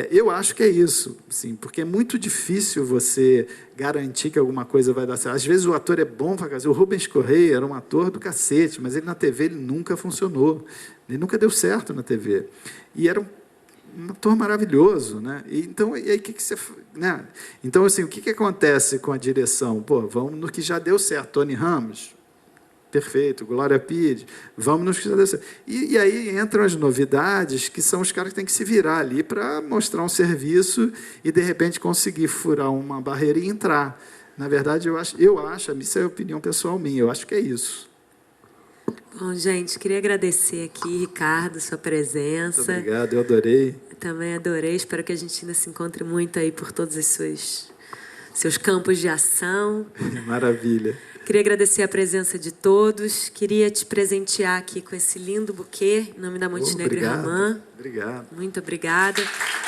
Eu acho que é isso, assim, porque é muito difícil você garantir que alguma coisa vai dar certo. Às vezes o ator é bom pra cacete. O Rubens Correia era um ator do cacete, mas ele na TV ele nunca funcionou. Ele nunca deu certo na TV. E era um ator maravilhoso, né? Então, e aí o que você, né? Então, assim, o que acontece com a direção? Pô, vamos no que já deu certo. Tony Ramos, perfeito. Glória Pires, vamos no que já deu certo. E aí entram as novidades, que são os caras que têm que se virar ali para mostrar um serviço e, de repente, conseguir furar uma barreira e entrar. Na verdade, eu acho, isso é a opinião pessoal minha, eu acho que é isso. Bom, gente, queria agradecer aqui, Ricardo, sua presença. Muito obrigado, eu adorei. Também adorei, espero que a gente ainda se encontre muito aí por todos os seus campos de ação. Maravilha. Queria agradecer a presença de todos, queria te presentear aqui com esse lindo buquê, em nome da Montenegro e Ramã. Obrigado. Muito obrigada.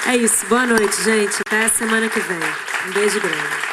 É isso, boa noite, gente, até a semana que vem. Um beijo grande.